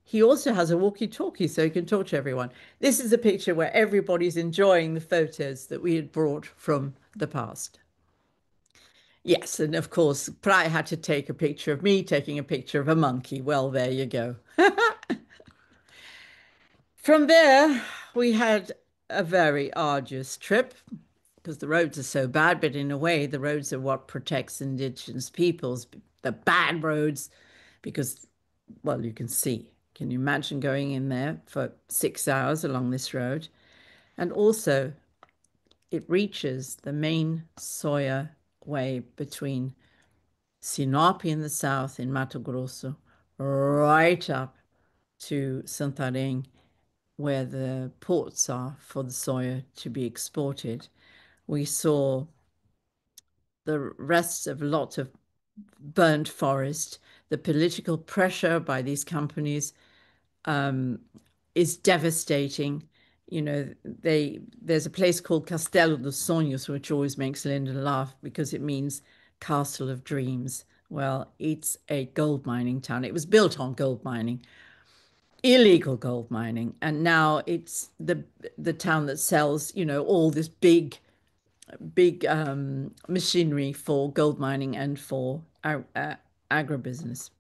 He also has a walkie-talkie so he can talk to everyone. This is a picture where everybody's enjoying the photos that we had brought from the past. Yes, and of course, Prai had to take a picture of me taking a picture of a monkey. Well, there you go. From there, we had a very arduous trip because the roads are so bad, but in a way, the roads are what protects indigenous peoples, the bad roads, because, well, you can see. Can you imagine going in there for 6 hours along this road? And also, it reaches the main soya way between Sinop in the south, in Mato Grosso, right up to Santarém, where the ports are for the soya to be exported. We saw the rest of lots of burnt forest. The political pressure by these companies is devastating. You know, there's a place called Castelo dos Sonhos, which always makes Linda laugh because it means castle of dreams. Well, it's a gold mining town. It was built on gold mining, illegal gold mining, and now it's the town that sells, you know, all this big machinery for gold mining and for agribusiness.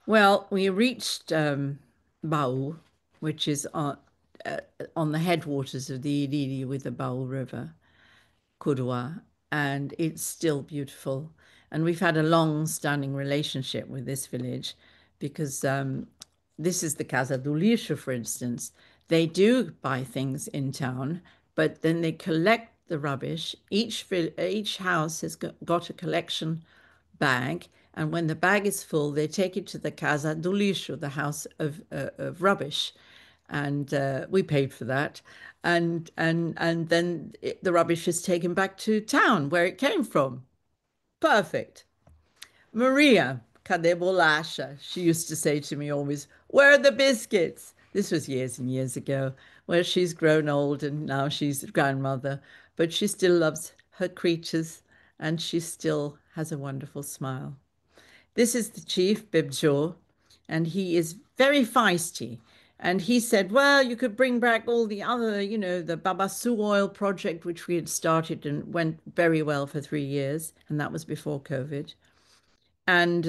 Well, we reached Baú, which is on the headwaters of the Iriri with the Baú River, Kurua, and it's still beautiful. And we've had a long-standing relationship with this village because this is the Casa do Lixo, for instance. They do buy things in town, but then they collect the rubbish. Each house has got a collection bag, and when the bag is full, they take it to the Casa do Lixo, the house of rubbish, and we paid for that. And then the rubbish is taken back to town where it came from. Perfect. Maria, cadê bolacha? She used to say to me always, where are the biscuits? This was years and years ago, where she's grown old and now she's a grandmother, but she still loves her creatures and she still has a wonderful smile. This is the chief, Bibjo, and he is very feisty. And he said, well, you could bring back all the other, you know, the Babasu oil project, which we had started and went very well for 3 years. And that was before COVID. And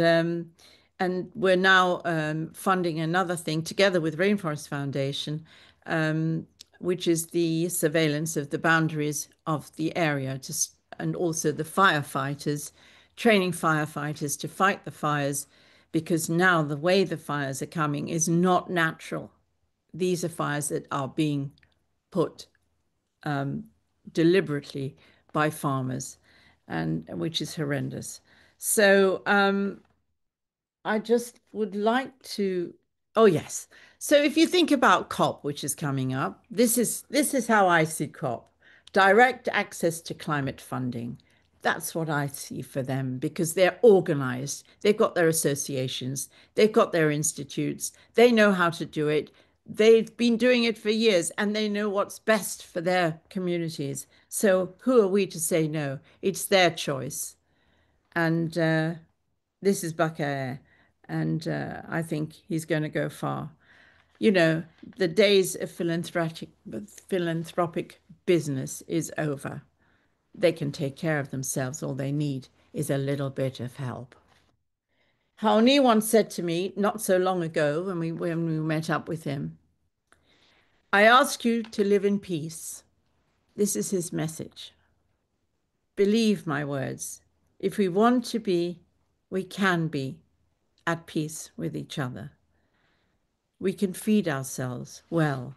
we're now funding another thing together with Rainforest Foundation, which is the surveillance of the boundaries of the area, and also the firefighters, training firefighters to fight the fires, because now the way the fires are coming is not natural. These are fires that are being put deliberately by farmers, and which is horrendous. So I just would like to, oh yes. So if you think about COP, which is coming up, this is how I see COP. Direct access to climate funding. That's what I see for them because they're organized. They've got their associations, they've got their institutes, they know how to do it. They've been doing it for years and they know what's best for their communities. So who are we to say no? It's their choice. And this is Bakare, and I think he's going to go far. You know, the days of philanthropic business is over. They can take care of themselves. All they need is a little bit of help. Haoni once said to me, not so long ago when we met up with him, I ask you to live in peace. This is his message. Believe my words. If we want to be, we can be at peace with each other. We can feed ourselves well.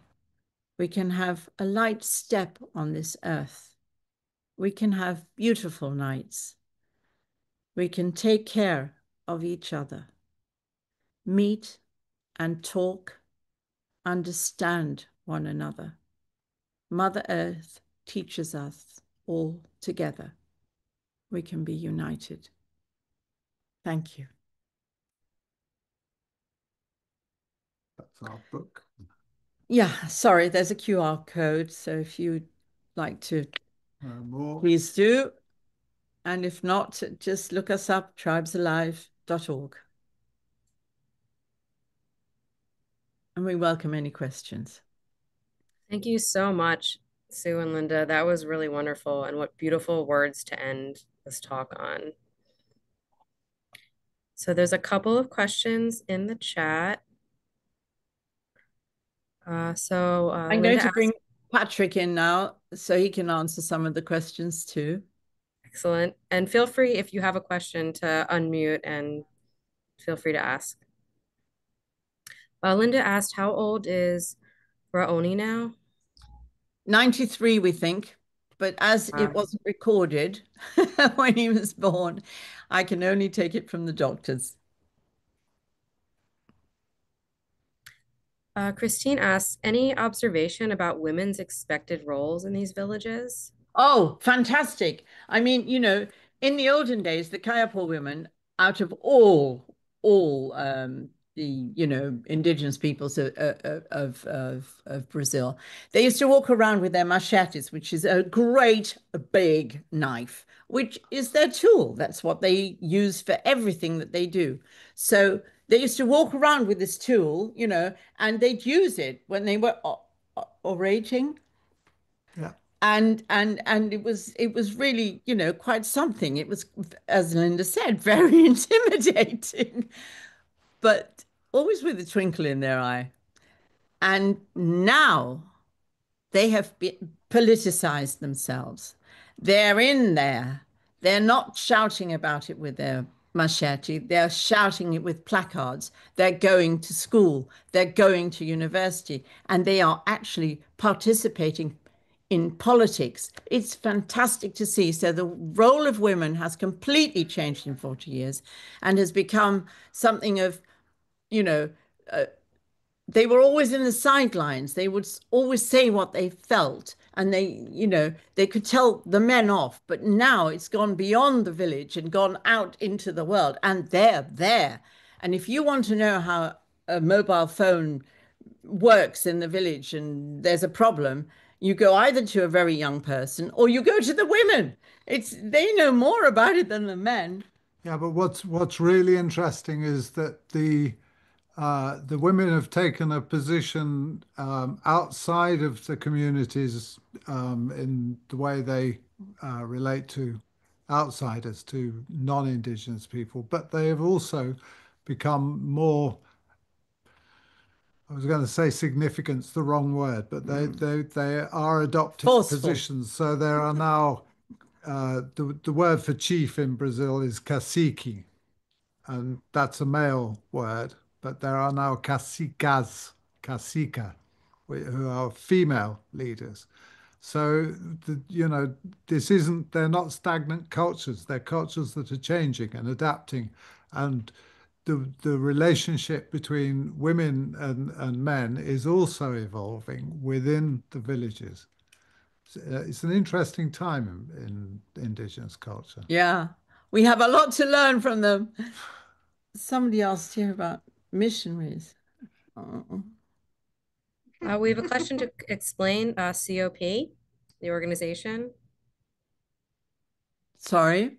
We can have a light step on this earth. We can have beautiful nights. We can take care of each other. Meet and talk, understand one another. Mother Earth teaches us all together. We can be united. Thank you. That's our book. Yeah, sorry, there's a QR code. So if you'd like to, please do. And if not, just look us up, tribesalive.org. And we welcome any questions. Thank you so much, Sue and Linda. That was really wonderful. And what beautiful words to end this talk on. So there's a couple of questions in the chat. I'm going to bring Patrick in now so he can answer some of the questions too. Excellent. And feel free, if you have a question, to unmute and feel free to ask. Linda asked, how old is Raoni now? 93, we think. But as it wasn't recorded when he was born, I can only take it from the doctors. Christine asks, any observation about women's expected roles in these villages? Oh, fantastic. I mean, in the olden days, the Kayapo women, out of all the, indigenous peoples of Brazil, they used to walk around with their machetes, which is a great big knife, which is their tool. That's what they use for everything that they do. So they used to walk around with this tool, and they'd use it when they were orating. Yeah. And it was really, quite something. It was, as Linda said, very intimidating, but always with a twinkle in their eye. And now they have politicized themselves. They're in there. They're not shouting about it with their machete. They're shouting it with placards. They're going to school. They're going to university. And they are actually participating in politics. It's fantastic to see. So the role of women has completely changed in 40 years and has become something of, you know, uh, they were always in the sidelines. They would always say what they felt, and they could tell the men off. But now it's gone beyond the village and gone out into the world, and they're there. And if you want to know how a mobile phone works in the village and there's a problem, you go either to a very young person or you go to the women. They know more about it than the men. Yeah, but what's really interesting is that the women have taken a position outside of the communities in the way they relate to outsiders, to non-Indigenous people, but they have also become more, I was going to say significance, the wrong word, but they are adopting Forceful. positions. So there are now, the word for chief in Brazil is cacique, and that's a male word, but there are now cacicas, cacica, who are female leaders. So, they're not stagnant cultures. They're cultures that are changing and adapting. And the relationship between women and men is also evolving within the villages. It's an interesting time in indigenous culture. Yeah, we have a lot to learn from them. Somebody asked here about missionaries. Oh. We have a question to explain COP, the organization. Sorry.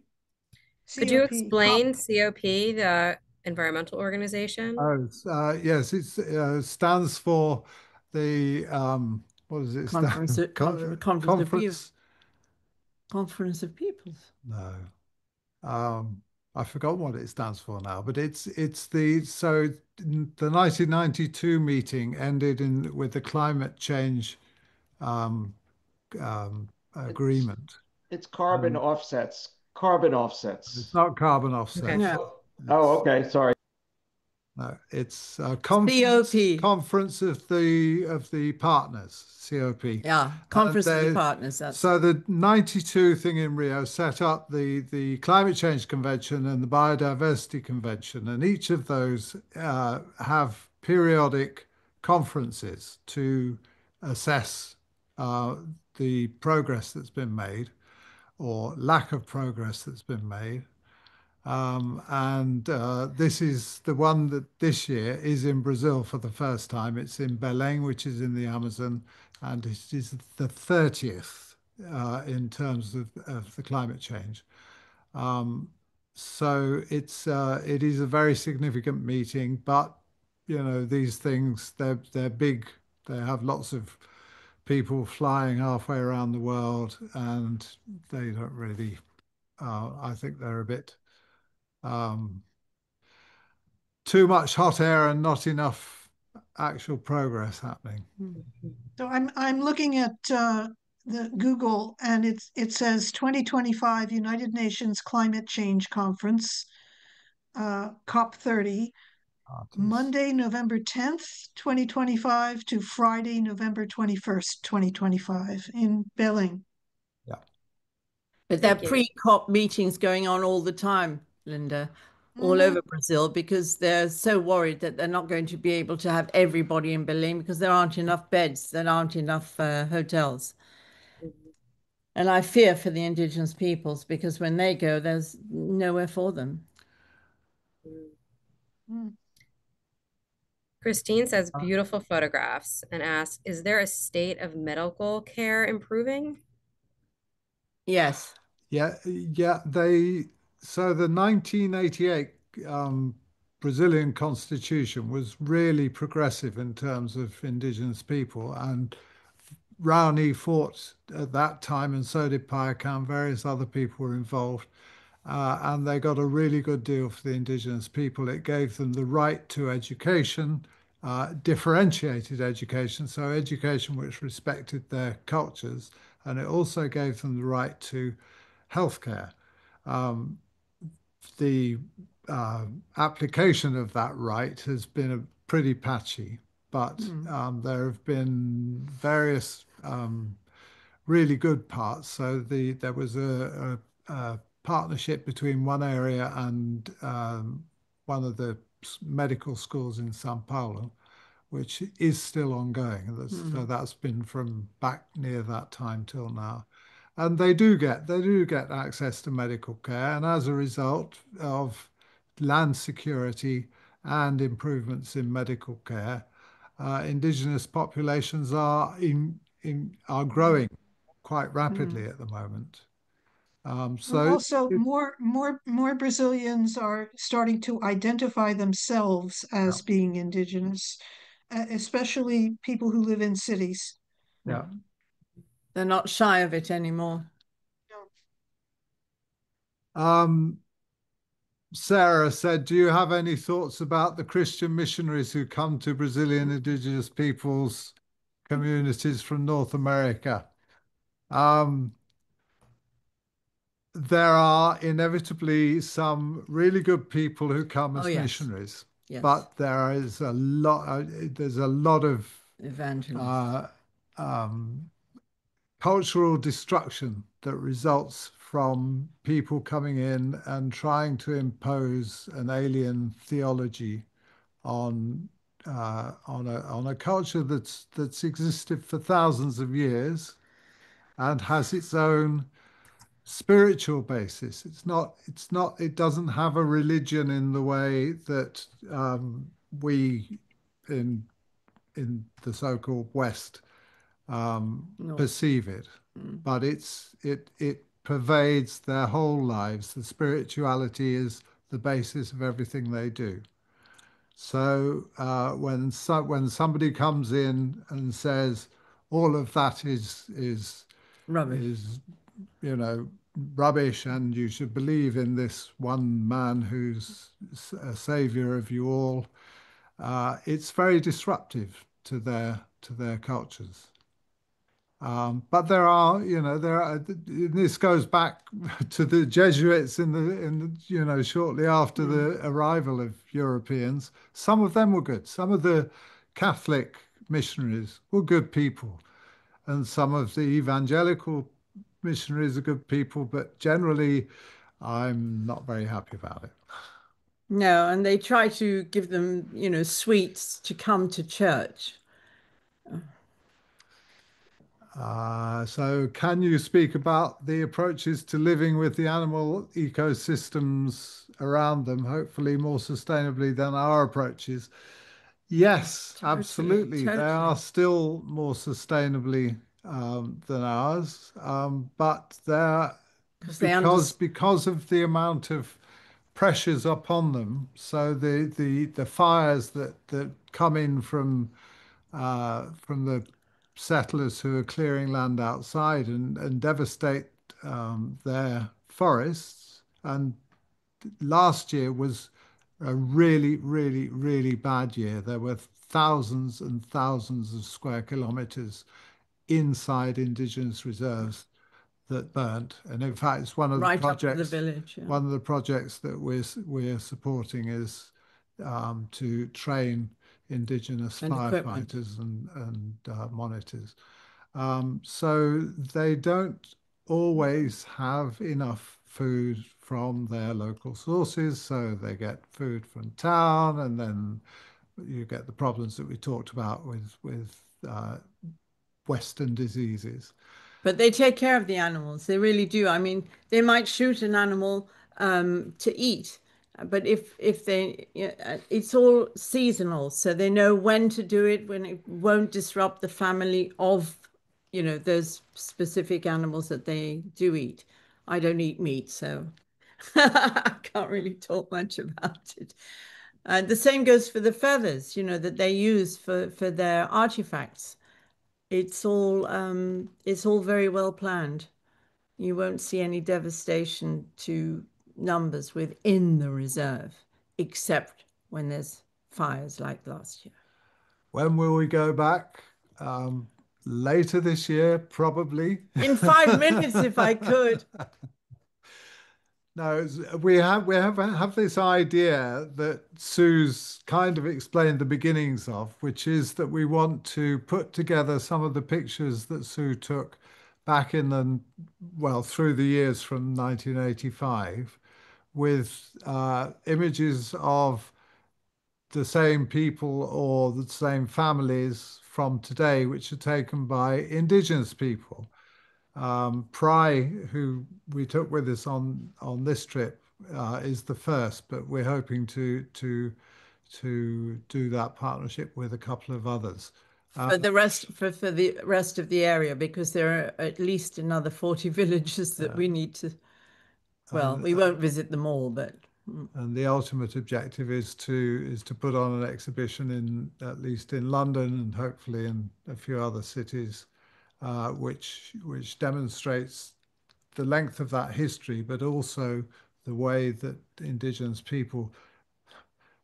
Could you COP. explain COP, the environmental organization? Oh, yes, it stands for the what does it Conference stand? of, conference of Conference. Conference of Peoples. No, I forgot what it stands for now. But it's the so the 1992 meeting ended with the climate change um, It's agreement. it's carbon Um, offsets. Carbon it's offsets. not carbon Okay. offsets. Yeah. Oh, It's, okay. Sorry. no, it's COP. conference of the partners, COP. Yeah, Conference of the They Partners. That's So the 92 thing in Rio set up the Climate Change Convention and the Biodiversity Convention, and each of those have periodic conferences to assess the progress that's been made or lack of progress that's been made. And this is the one that this year is in Brazil for the first time. It's in Belém, which is in the Amazon, and it is the 30th in terms of the climate change. So it is a very significant meeting, but these things they're big. They have lots of people flying halfway around the world, and they don't really. I think they're a bit um, too much hot air and not enough actual progress happening. So I'm looking at the Google, and it says 2025 United Nations Climate Change Conference, COP 30. artists. Monday, November 10th, 2025 to Friday, November 21st, 2025 in Belling. Yeah. But there are Thank you. pre-COP meetings going on all the time, Linda, all over Brazil, because they're so worried that they're not going to be able to have everybody in Berlin because there aren't enough beds, there aren't enough hotels. And I fear for the indigenous peoples because when they go, there's nowhere for them. Christine says beautiful photographs and asks, is there a state of medical care improving? Yes. Yeah, so the 1988 Brazilian constitution was really progressive in terms of indigenous people, and Raoni fought at that time, and so did Payakan. Various other people were involved, and they got a really good deal for the indigenous people. It gave them the right to education, differentiated education, so education which respected their cultures, and it also gave them the right to healthcare. The application of that right has been pretty patchy, but there have been various really good parts. So there was a partnership between one area and one of the medical schools in Sao Paulo, which is still ongoing. So that's been from back near that time till now. And they do get access to medical care, and as a result of land security and improvements in medical care, indigenous populations are growing quite rapidly at the moment. So also, more Brazilians are starting to identify themselves as being indigenous, especially people who live in cities. yeah. They're not shy of it anymore. Sarah said, do you have any thoughts about the Christian missionaries who come to Brazilian indigenous peoples communities from North America? There are inevitably some really good people who come as missionaries, but there's a lot of evangelists. Cultural destruction that results from people coming in and trying to impose an alien theology on a culture that's existed for thousands of years and has its own spiritual basis. It doesn't have a religion in the way that we in the so-called West perceive it, but it pervades their whole lives. The spirituality is the basis of everything they do. So when somebody comes in and says all of that is Rubbish. Rubbish, and you should believe in this one man who's a savior of you all, it's very disruptive to their cultures. But this goes back to the Jesuits shortly after the arrival of Europeans. Some of them were good. Some of the Catholic missionaries were good people, and some of the evangelical missionaries are good people, but generally I'm not very happy about it. No, and they try to give them, sweets to come to church. So can you speak about the approaches to living with the animal ecosystems around them, hopefully more sustainably than our approaches? Yes, absolutely. They are still more sustainably than ours, but they're because of the amount of pressures upon them. So the fires that come in from the settlers who are clearing land outside and devastate their forests. And last year was a really, really, really bad year. There were thousands and thousands of square kilometers inside indigenous reserves that burnt. And in fact, it's one of the projects. Up to the village, One of the projects that we're supporting is to train indigenous And equipment. firefighters and monitors. So they don't always have enough food from their local sources, so they get food from town, and then you get the problems that we talked about with Western diseases. But they take care of the animals. They really do. I mean, they might shoot an animal to eat, but if they, yeah, it's all seasonal, so they know when to do it, when it won't disrupt the family of, those specific animals that they do eat. I don't eat meat, so I can't really talk much about it. And the same goes for the feathers, that they use for their artifacts. It's all very well planned. You won't see any devastation to numbers within the reserve, except when there's fires like last year. When will we go back? Later this year, probably. In 5 minutes, if I could. No, we have this idea that Sue's kind of explained the beginnings of, which is that we want to put together some of the pictures that Sue took back through the years from 1985 with images of the same people or the same families from today, which are taken by indigenous people. Pry, who we took with us on this trip, is the first, but we're hoping to do that partnership with a couple of others. For the rest of the area, because there are at least another 40 villages that we need to. Well, we won't visit them all, but. And the ultimate objective is to put on an exhibition at least in London and hopefully in a few other cities, which demonstrates the length of that history, but also the way that indigenous people,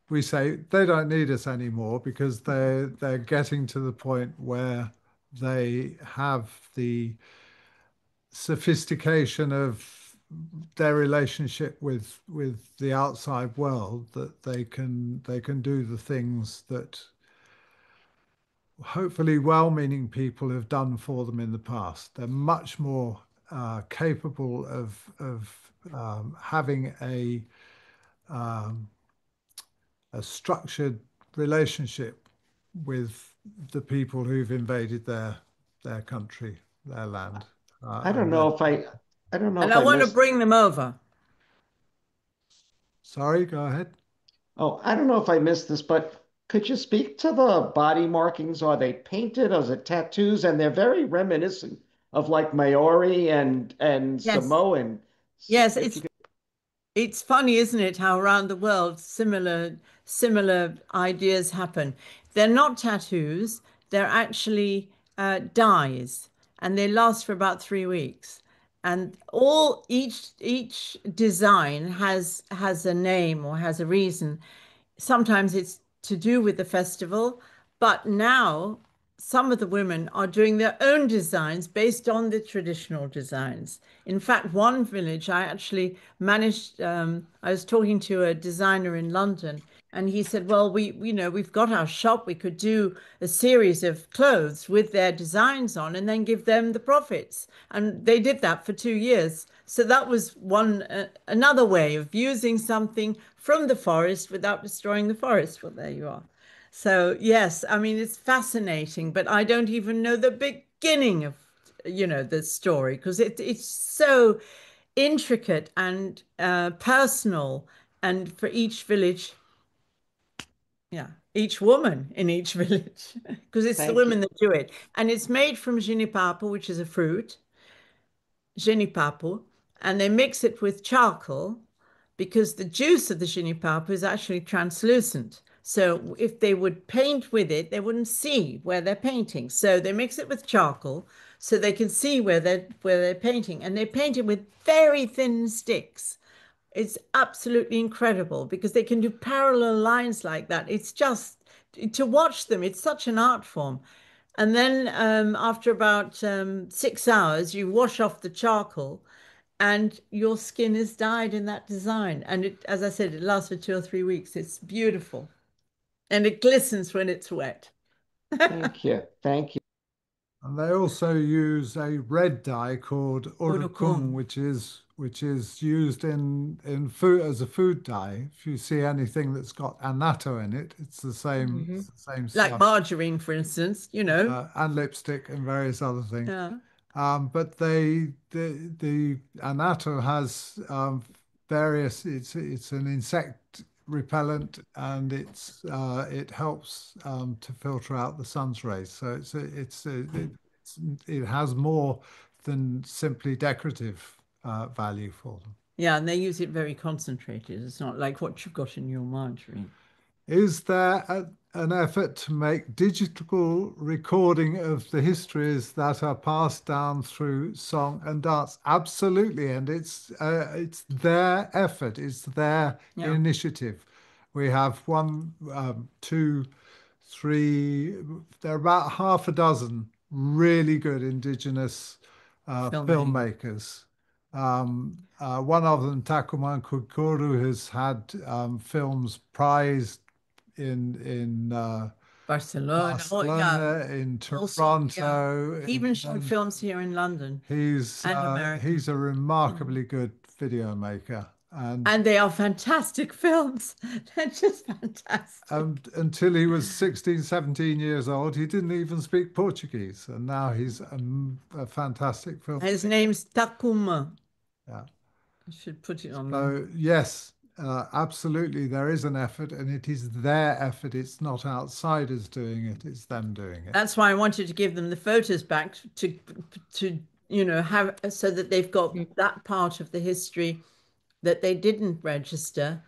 we say they don't need us anymore because they're getting to the point where they have the sophistication of their relationship with the outside world that they can do the things that hopefully well-meaning people have done for them in the past. They're much more capable of having a structured relationship with the people who've invaded their country, their land. I don't know if I don't know And if I I want to missed. bring them over. Sorry, go ahead. Oh, I don't know if I missed this, but could you speak to the body markings? Are they painted? Is it tattoos? And they're very reminiscent of like Maori and Yes. Samoan. So Yes, if you it's funny, isn't it, how around the world similar ideas happen. They're not tattoos, they're actually dyes, and they last for about 3 weeks. And each design has a name or has a reason. Sometimes it's to do with the festival, but now some of the women are doing their own designs based on the traditional designs. In fact, one village I actually managed, I was talking to a designer in London, and he said, well, we've got our shop, we could do a series of clothes with their designs on and then give them the profits. And they did that for 2 years. So that was another way of using something from the forest without destroying the forest. Well, there you are. So yes, I mean, it's fascinating, but I don't even know the beginning of, the story because it's so intricate and personal, and for each village, yeah, each woman in each village, because it's the thank women you. that do it, and it's made from junipapo, which is a fruit, junipapo, and they mix it with charcoal because the juice of the junipapo is actually translucent. So if they would paint with it, they wouldn't see where they're painting. So they mix it with charcoal so they can see where they're painting, and they paint it with very thin sticks. It's absolutely incredible because they can do parallel lines like that. It's just to watch them, it's such an art form. And then after about 6 hours, you wash off the charcoal and your skin is dyed in that design. And it, as I said, it lasts for 2 or 3 weeks. It's beautiful. And it glistens when it's wet. Thank you. Thank you. And they also use a red dye called urukum, Urukum. which is used in food as a food dye. If you see anything that's got annatto in it, it's the same Mhm. it's the same Like stuff. margarine, for instance, you know. And lipstick and various other things. Yeah. But the annatto has various. It's an insect repellent, and it helps to filter out the sun's rays. So it has more than simply decorative value for them. Yeah, and they use it very concentrated. It's not like what you've got in your margarine. Is there an effort to make digital recording of the histories that are passed down through song and dance? Absolutely, and it's their effort, it's their Yeah. initiative. We have one, two, three. There are about half a dozen really good indigenous Filmmaking. filmmakers. One of them, Takuman Kukuru, has had films prized in Barcelona. Oh, yeah. Barcelona, in Also, yeah. Toronto. Even short films here in London He's and America. he's a remarkably good video maker, And they are fantastic films. They're just fantastic. until he was 16, 17 years old, he didn't even speak Portuguese, and now he's a fantastic film. His name's Takuma. Yeah. I should put it on there. So yes, absolutely, there is an effort, and it is their effort. It's not outsiders doing it; it's them doing it. That's why I wanted to give them the photos back to have so that they've got that part of the history that they didn't register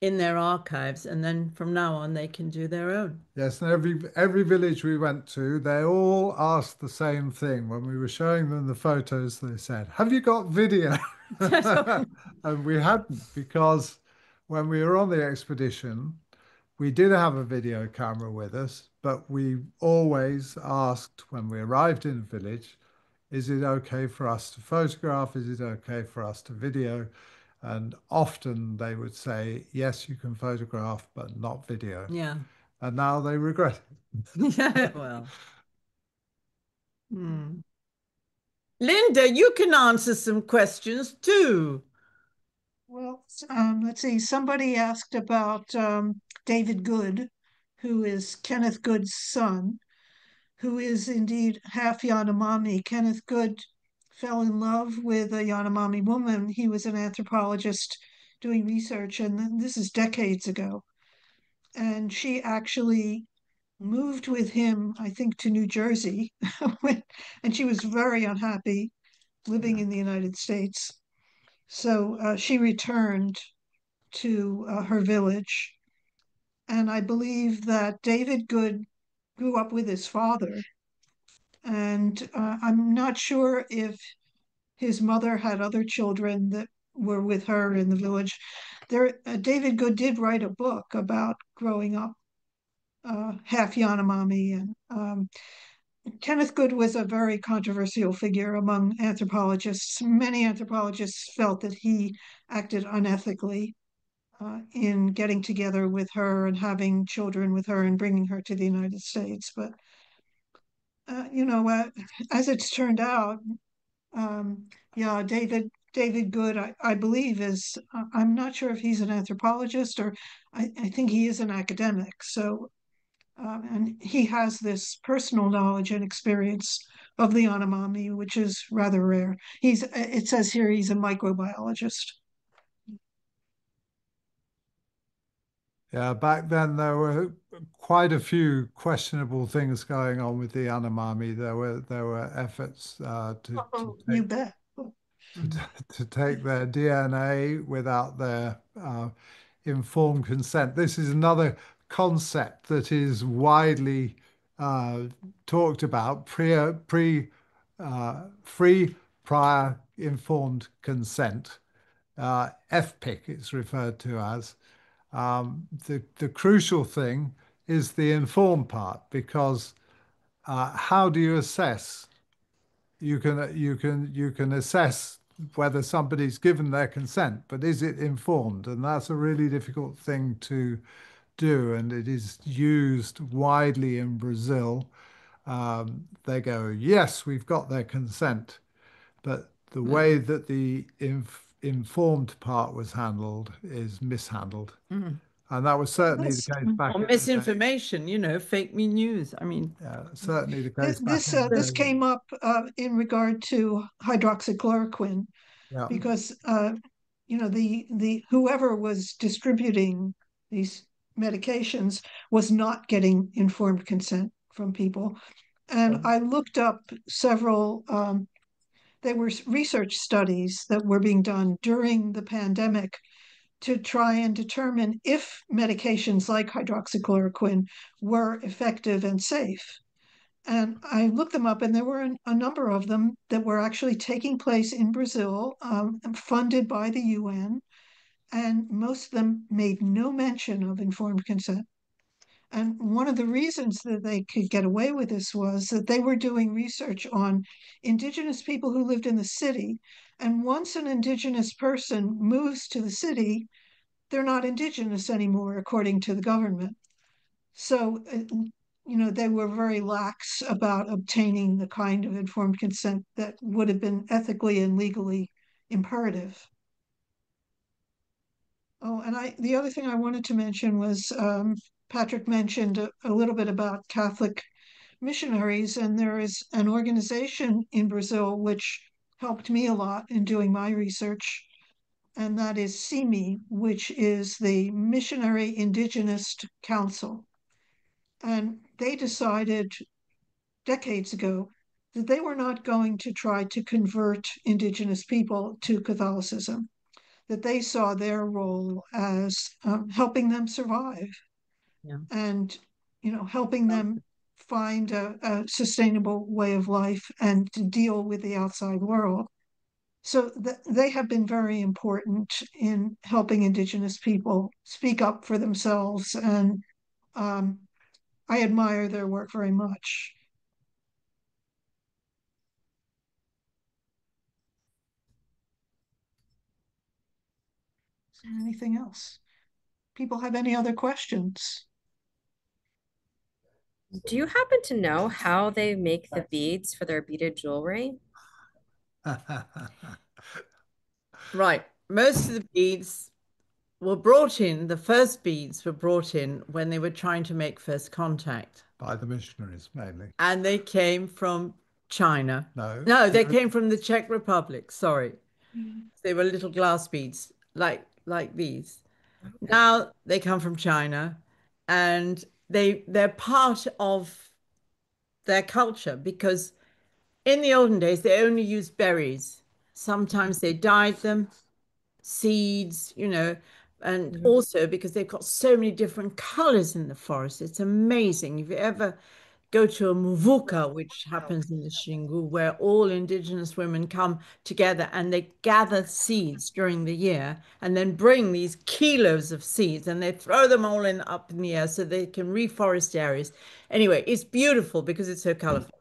in their archives, and then from now on they can do their own. Yes, and every village we went to, they all asked the same thing. When we were showing them the photos, they said, "Have you got video?" And we hadn't, because when we were on the expedition, we did have a video camera with us, but we always asked when we arrived in the village, is it okay for us to photograph? Is it okay for us to video? And often they would say, yes, you can photograph, but not video. Yeah. And now they regret it. Yeah, well. Linda, you can answer some questions too. Well, let's see. Somebody asked about David Good, who is Kenneth Good's son, who is indeed half Yanomami. Kenneth Good fell in love with a Yanomami woman. He was an anthropologist doing research, and this is decades ago. And she actually moved with him, I think, to New Jersey, and she was very unhappy living in the United States. So she returned to her village. And I believe that David Good grew up with his father. And I'm not sure if his mother had other children that were with her in the village. David Good did write a book about growing up half Yanomami. And Kenneth Good was a very controversial figure among anthropologists. Many anthropologists felt that he acted unethically in getting together with her and having children with her and bringing her to the United States. But, as it's turned out, yeah, David Good, I believe I'm not sure if he's an anthropologist or I think he is an academic. So, and he has this personal knowledge and experience of the Yanomami, which is rather rare. It says here he's a microbiologist. Yeah, back then there were quite a few questionable things going on with the Yanomami. There were efforts You bet. to take their DNA without their informed consent. This is another concept that is widely talked about: free prior informed consent. FPIC, it's referred to as. The crucial thing is the informed part, because how do you assess? You can assess whether somebody's given their consent, but is it informed? And that's a really difficult thing to do, and it is used widely in Brazil. They go, yes, we've got their consent, but the way that the informed part was handled is mishandled. And that was certainly the case back or in the day. misinformation, you know, fake me news. I mean, Yeah, certainly the case back This in the this day. came up in regard to hydroxychloroquine Yeah. because you know the whoever was distributing these medications was not getting informed consent from people. And I looked up several, there were research studies that were being done during the pandemic to try and determine if medications like hydroxychloroquine were effective and safe. And I looked them up, and there were a number of them that were actually taking place in Brazil, funded by the UN, and most of them made no mention of informed consent. And one of the reasons that they could get away with this was that they were doing research on indigenous people who lived in the city. And once an indigenous person moves to the city, they're not indigenous anymore, according to the government. So, you know, they were very lax about obtaining the kind of informed consent that would have been ethically and legally imperative. Oh, and the other thing I wanted to mention was Patrick mentioned a little bit about Catholic missionaries, and there is an organization in Brazil which helped me a lot in doing my research, and that is CIMI, which is the Missionary Indigenous Council. And they decided decades ago that they were not going to try to convert indigenous people to Catholicism, that they saw their role as helping them survive and, you know, helping them find a sustainable way of life and to deal with the outside world. So they have been very important in helping indigenous people speak up for themselves, and I admire their work very much. Is there anything else? People have any other questions? Do you happen to know how they make the beads for their beaded jewelry? right. Most of the beads were brought in, the first beads were brought in when they were trying to make first contact. By the missionaries, mainly. And they came from China. No. No, they came from the Czech Republic. Sorry. Mm. They were little glass beads like these. Now they come from China, and they're part of their culture because in the olden days they only used berries. Sometimes they dyed them, seeds, you know, and also because they've got so many different colors in the forest. It's amazing. If you ever go to a muvuka, which happens in the Xingu, where all indigenous women come together and they gather seeds during the year and then bring these kilos of seeds and they throw them all up in the air so they can reforest areas. Anyway, it's beautiful because it's so colorful.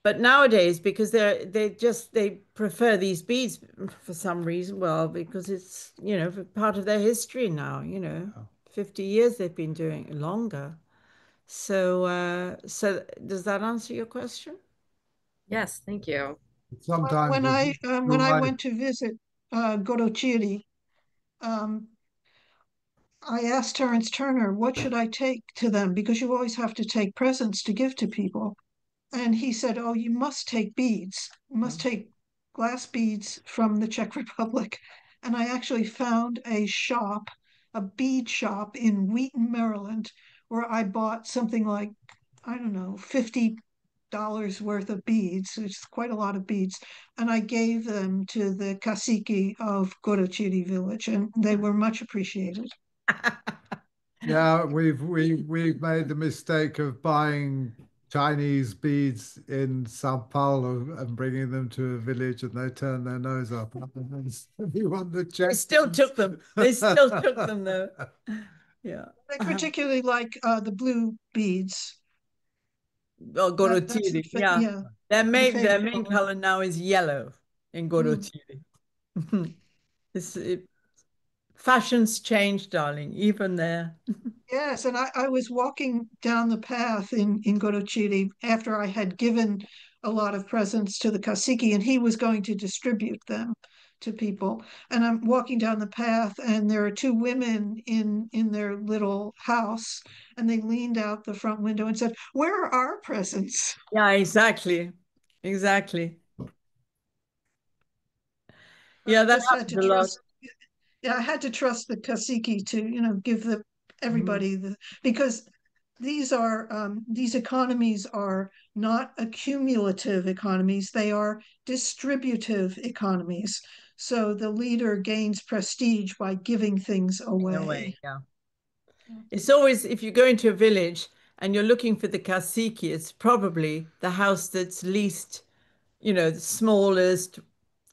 But nowadays, because they prefer these beads for some reason, well, because it's, you know, part of their history now, you know, 50 years they've been doing it, longer. So does that answer your question? Yes, thank you. Sometimes when I went to visit Gorochiri, I asked Terence Turner, what should I take to them? Because you always have to take presents to give to people. And he said, oh, you must take beads. You must take glass beads from the Czech Republic. And I actually found a shop, a bead shop in Wheaton, Maryland, where I bought something like, I don't know, $50 worth of beads, which is quite a lot of beads. And I gave them to the cacique of Gorochiri village, and they were much appreciated. Yeah, we've made the mistake of buying Chinese beads in Sao Paulo and bringing them to a village, and they turn their nose up. You want the Czech? They still took them. They still took them though. Yeah. I particularly like the blue beads. Oh, Gorochiri. Yeah. Yeah. Their main favorite color color. now is yellow. in Mm. Gorotiri. Fashions change, darling, even there. Yes, and I was walking down the path in Gorochiri after I had given a lot of presents to the cacique, and he was going to distribute them to people. And I'm walking down the path, and there are two women in their little house, and they leaned out the front window and said, "Where are our presents?" Yeah, exactly. Exactly. But Yeah, I that just had to happens a lot. trust. Yeah, I had to trust the cacique to, give Mm. everybody because these economies are not accumulative economies, they are distributive economies. So the leader gains prestige by giving things In a way, away. yeah. It's always, if you go into a village and you're looking for the cacique, it's probably the house that's least, the smallest,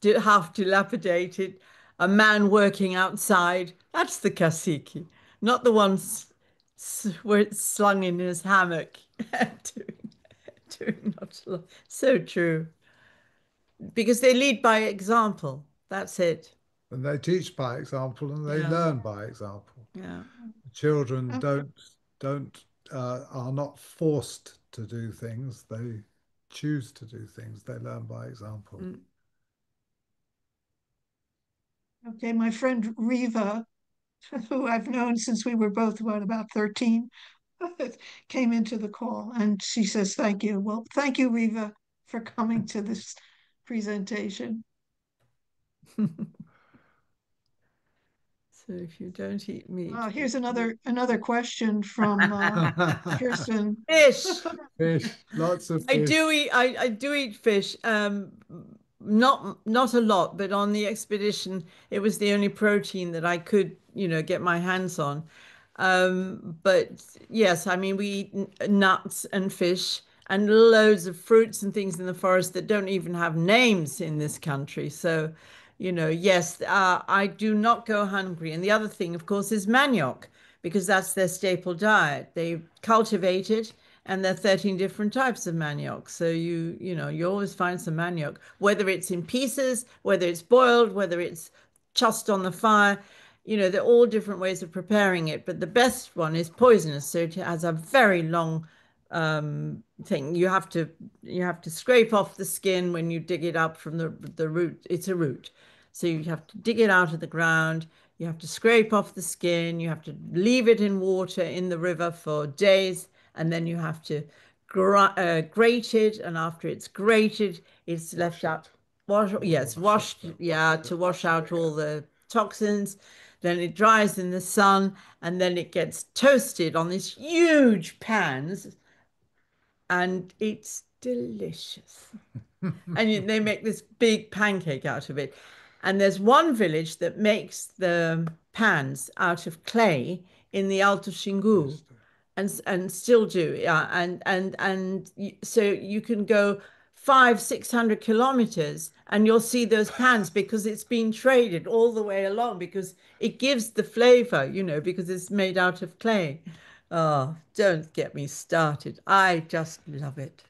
half dilapidated, a man working outside. That's the cacique, not the ones where it's slung in his hammock doing not a lot. So true. Because they lead by example. That's it. And they teach by example and they Yeah, learn by example. yeah. Children Um, don't are not forced to do things. They choose to do things. They learn by example. Mm. okay, my friend Riva, who I've known since we were both about 13, came into the call and she says, "Thank you." Well, thank you, Riva, for coming to this presentation. So if you don't eat meat, Here's another question from Kirsten. fish. Fish, lots of I fish. do eat I do eat fish. Not a lot, but on the expedition, it was the only protein that I could, get my hands on. But yes, I mean we eat nuts and fish and loads of fruits and things in the forest that don't even have names in this country. So, yes, I do not go hungry. And the other thing, of course, is manioc because that's their staple diet. They cultivate it and there are 13 different types of manioc. So you always find some manioc, whether it's in pieces, whether it's boiled, whether it's just on the fire. They're all different ways of preparing it, but the best one is poisonous. So it has a very long thing. You have to scrape off the skin when you dig it up from the root. It's a root. So you have to dig it out of the ground. You have to scrape off the skin. You have to leave it in water in the river for days, and then you have to grate it. And after it's grated, it's left out. Yes, washed. Yeah, to wash out all the toxins. Then it dries in the sun, and then it gets toasted on these huge pans, and it's delicious. And they make this big pancake out of it. And there's one village that makes the pans out of clay in the Alto Xingu, and still do. Yeah, so you can go 500-600 kilometers and you'll see those pans because it's been traded all the way along because it gives the flavor, because it's made out of clay. Oh, don't get me started. I just love it.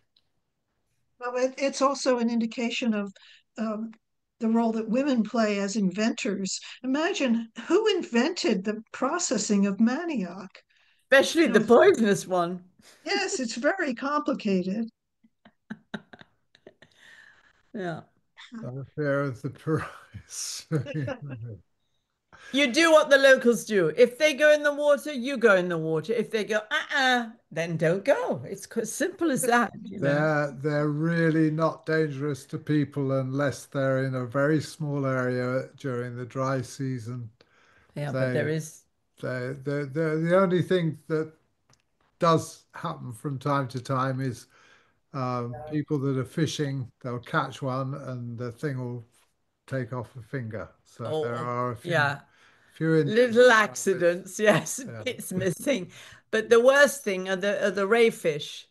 Well, it's also an indication of um, the role that women play as inventors. Imagine who invented the processing of manioc. Especially You know, the poisonous one. yes, it's very complicated. Yeah. Fair of the price. You do what the locals do. If they go in the water, you go in the water. If they go, then don't go. It's as simple as that. They're really not dangerous to people unless they're in a very small area during the dry season. Yeah, but there They is. they're the only thing that does happen from time to time is people that are fishing, they'll catch one and the thing will take off a finger. So there Oh, are a yeah. few Little instances like this. accidents, yes, Yeah, it's missing. But the worst thing are the ray fish,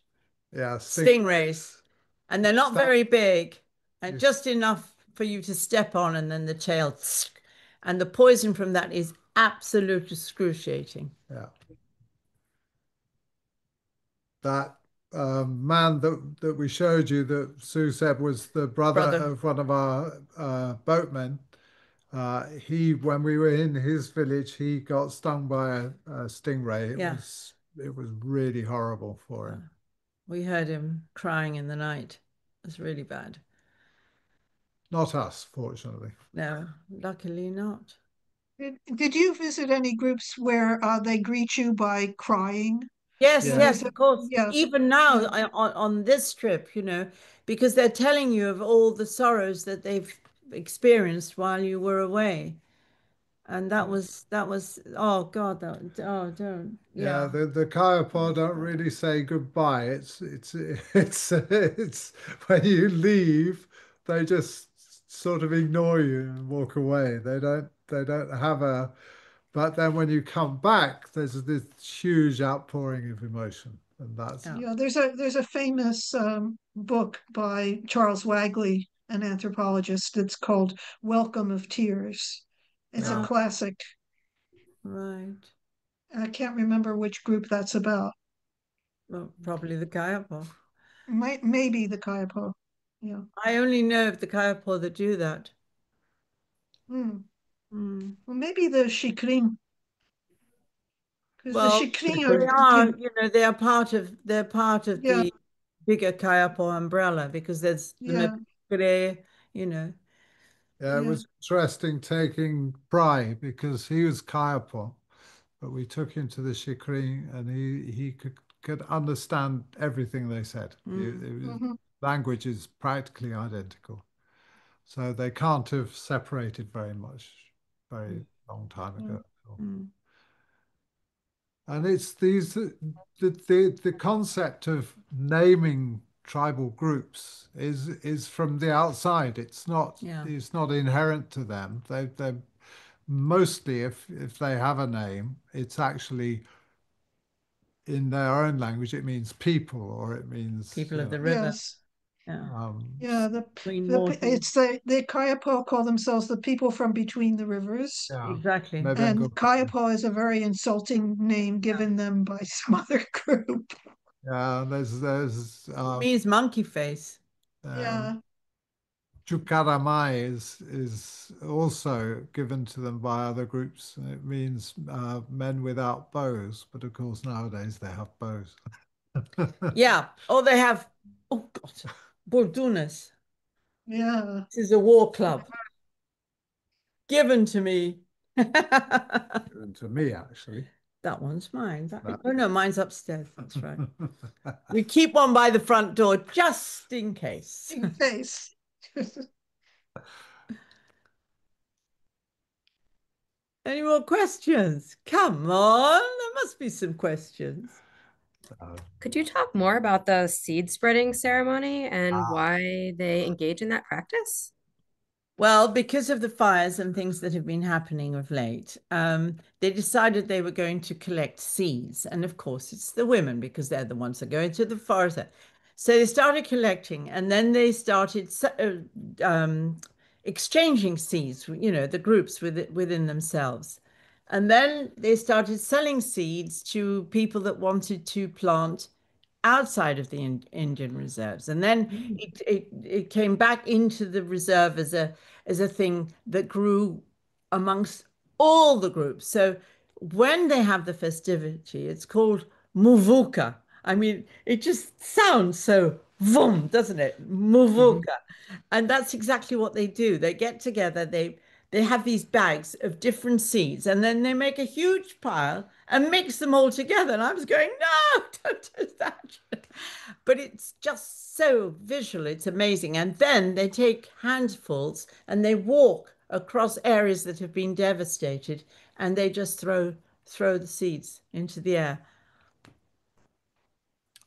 yeah, stingrays, and they're not Stab, very big, and you, just enough for you to step on, and then the tail, and the poison from that is absolute excruciating. yeah. That man that we showed you that Sue said was the brother Brother. of one of our boatmen. When we were in his village, he got stung by a stingray. Yeah. It was really horrible for him. We heard him crying in the night. It was really bad. Not us, fortunately. No, luckily not. Did you visit any groups where they greet you by crying? Yes, Yeah. yes, of course. Yeah, Even now yeah, on this trip, because they're telling you of all the sorrows that they've experienced while you were away. And that was oh God, oh don't Yeah, yeah. the Kayapo don't really say goodbye. It's when you leave, they just sort of ignore you and walk away. They don't have a, but then when you come back, there's this huge outpouring of emotion, and that's Yeah. yeah. There's a famous book by Charles Wagley, an anthropologist. It's called Welcome of Tears. It's a Ah, classic. right. I can't remember which group that's about. Well, probably the Kayapo. Maybe the Kayapo. Yeah. I only know of the Kayapo that do that. Hmm. Mm. Well, maybe the Shikrin, because the Well, Shikrin they are, are, they're part of yeah, the bigger Kayapo umbrella because there's the yeah, Mepukere, you know. yeah. It yeah. was interesting taking Pry because he was Kayapo, but we took him to the Shikri and he could understand everything they said. Mm. Hmm. Language is practically identical. So they can't have separated very much, very long time Yeah. ago. Mm. And it's the concept of naming tribal groups is from the outside. Yeah. It's not inherent to them. They mostly, if they have a name, it's actually in their own language. It means people, or it means People of the river. Yes. Yeah. Yeah. Clean The water. it's the Kayapo call themselves the people from between the rivers. yeah. Exactly. And Mebengo. Kayapo is a very insulting name given them by some other group. Yeah, there's It means monkey face. um, Yeah. Chukaramai is also given to them by other groups. It means men without bows, but of course nowadays they have bows. Yeah. Oh, they have, oh God, Bordunas. Yeah. This is a war club given to me. And to me, actually. That one's mine. No. Oh no, mine's upstairs. That's right. We keep one by the front door just in case. In case. Any more questions? Come on, there must be some questions. Could you talk more about the seed spreading ceremony and Ah, why they engage in that practice? Well, because of the fires and things that have been happening of late, they decided they were going to collect seeds. And of course, it's the women because they're the ones that go into the forest. So they started collecting and then they started exchanging seeds, the groups within themselves. And then they started selling seeds to people that wanted to plant outside of the Indian reserves. And then it came back into the reserve as a thing that grew amongst all the groups. So when they have the festivity, it's called Muvuka. I mean, it just sounds so vum, doesn't it? Mhm. Muvuka. And that's exactly what they do. They get together, they have these bags of different seeds, and then they make a huge pile and mix them all together. And I was going, no, don't do that. But it's just so visual, it's amazing. And then they take handfuls and they walk across areas that have been devastated and they just throw the seeds into the air.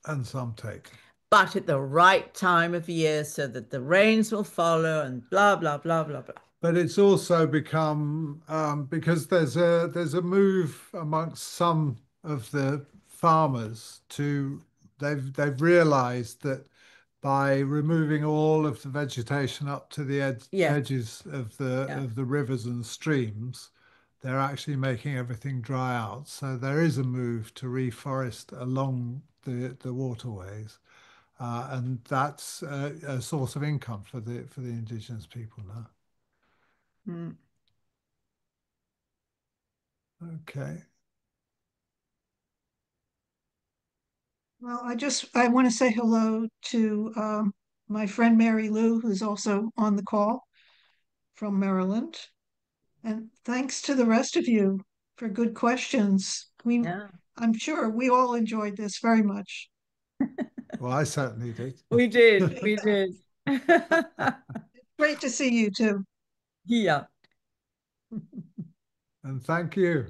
and some take. But at the right time of year so that the rains will follow and blah, blah, blah, blah, blah. But it's also become because there's a move amongst some of the farmers to they've realised that by removing all of the vegetation up to the Yeah, edges of yeah. the rivers and streams, they're actually making everything dry out. So there is a move to reforest along the waterways. And that's a source of income for the indigenous people now. Mm. Okay. Well, I want to say hello to my friend Mary Lou, who's also on the call from Maryland. And thanks to the rest of you for good questions. Yeah. I'm sure we all enjoyed this very much. Well, I certainly did. We did. We did. Great to see you too. Yeah. And thank you.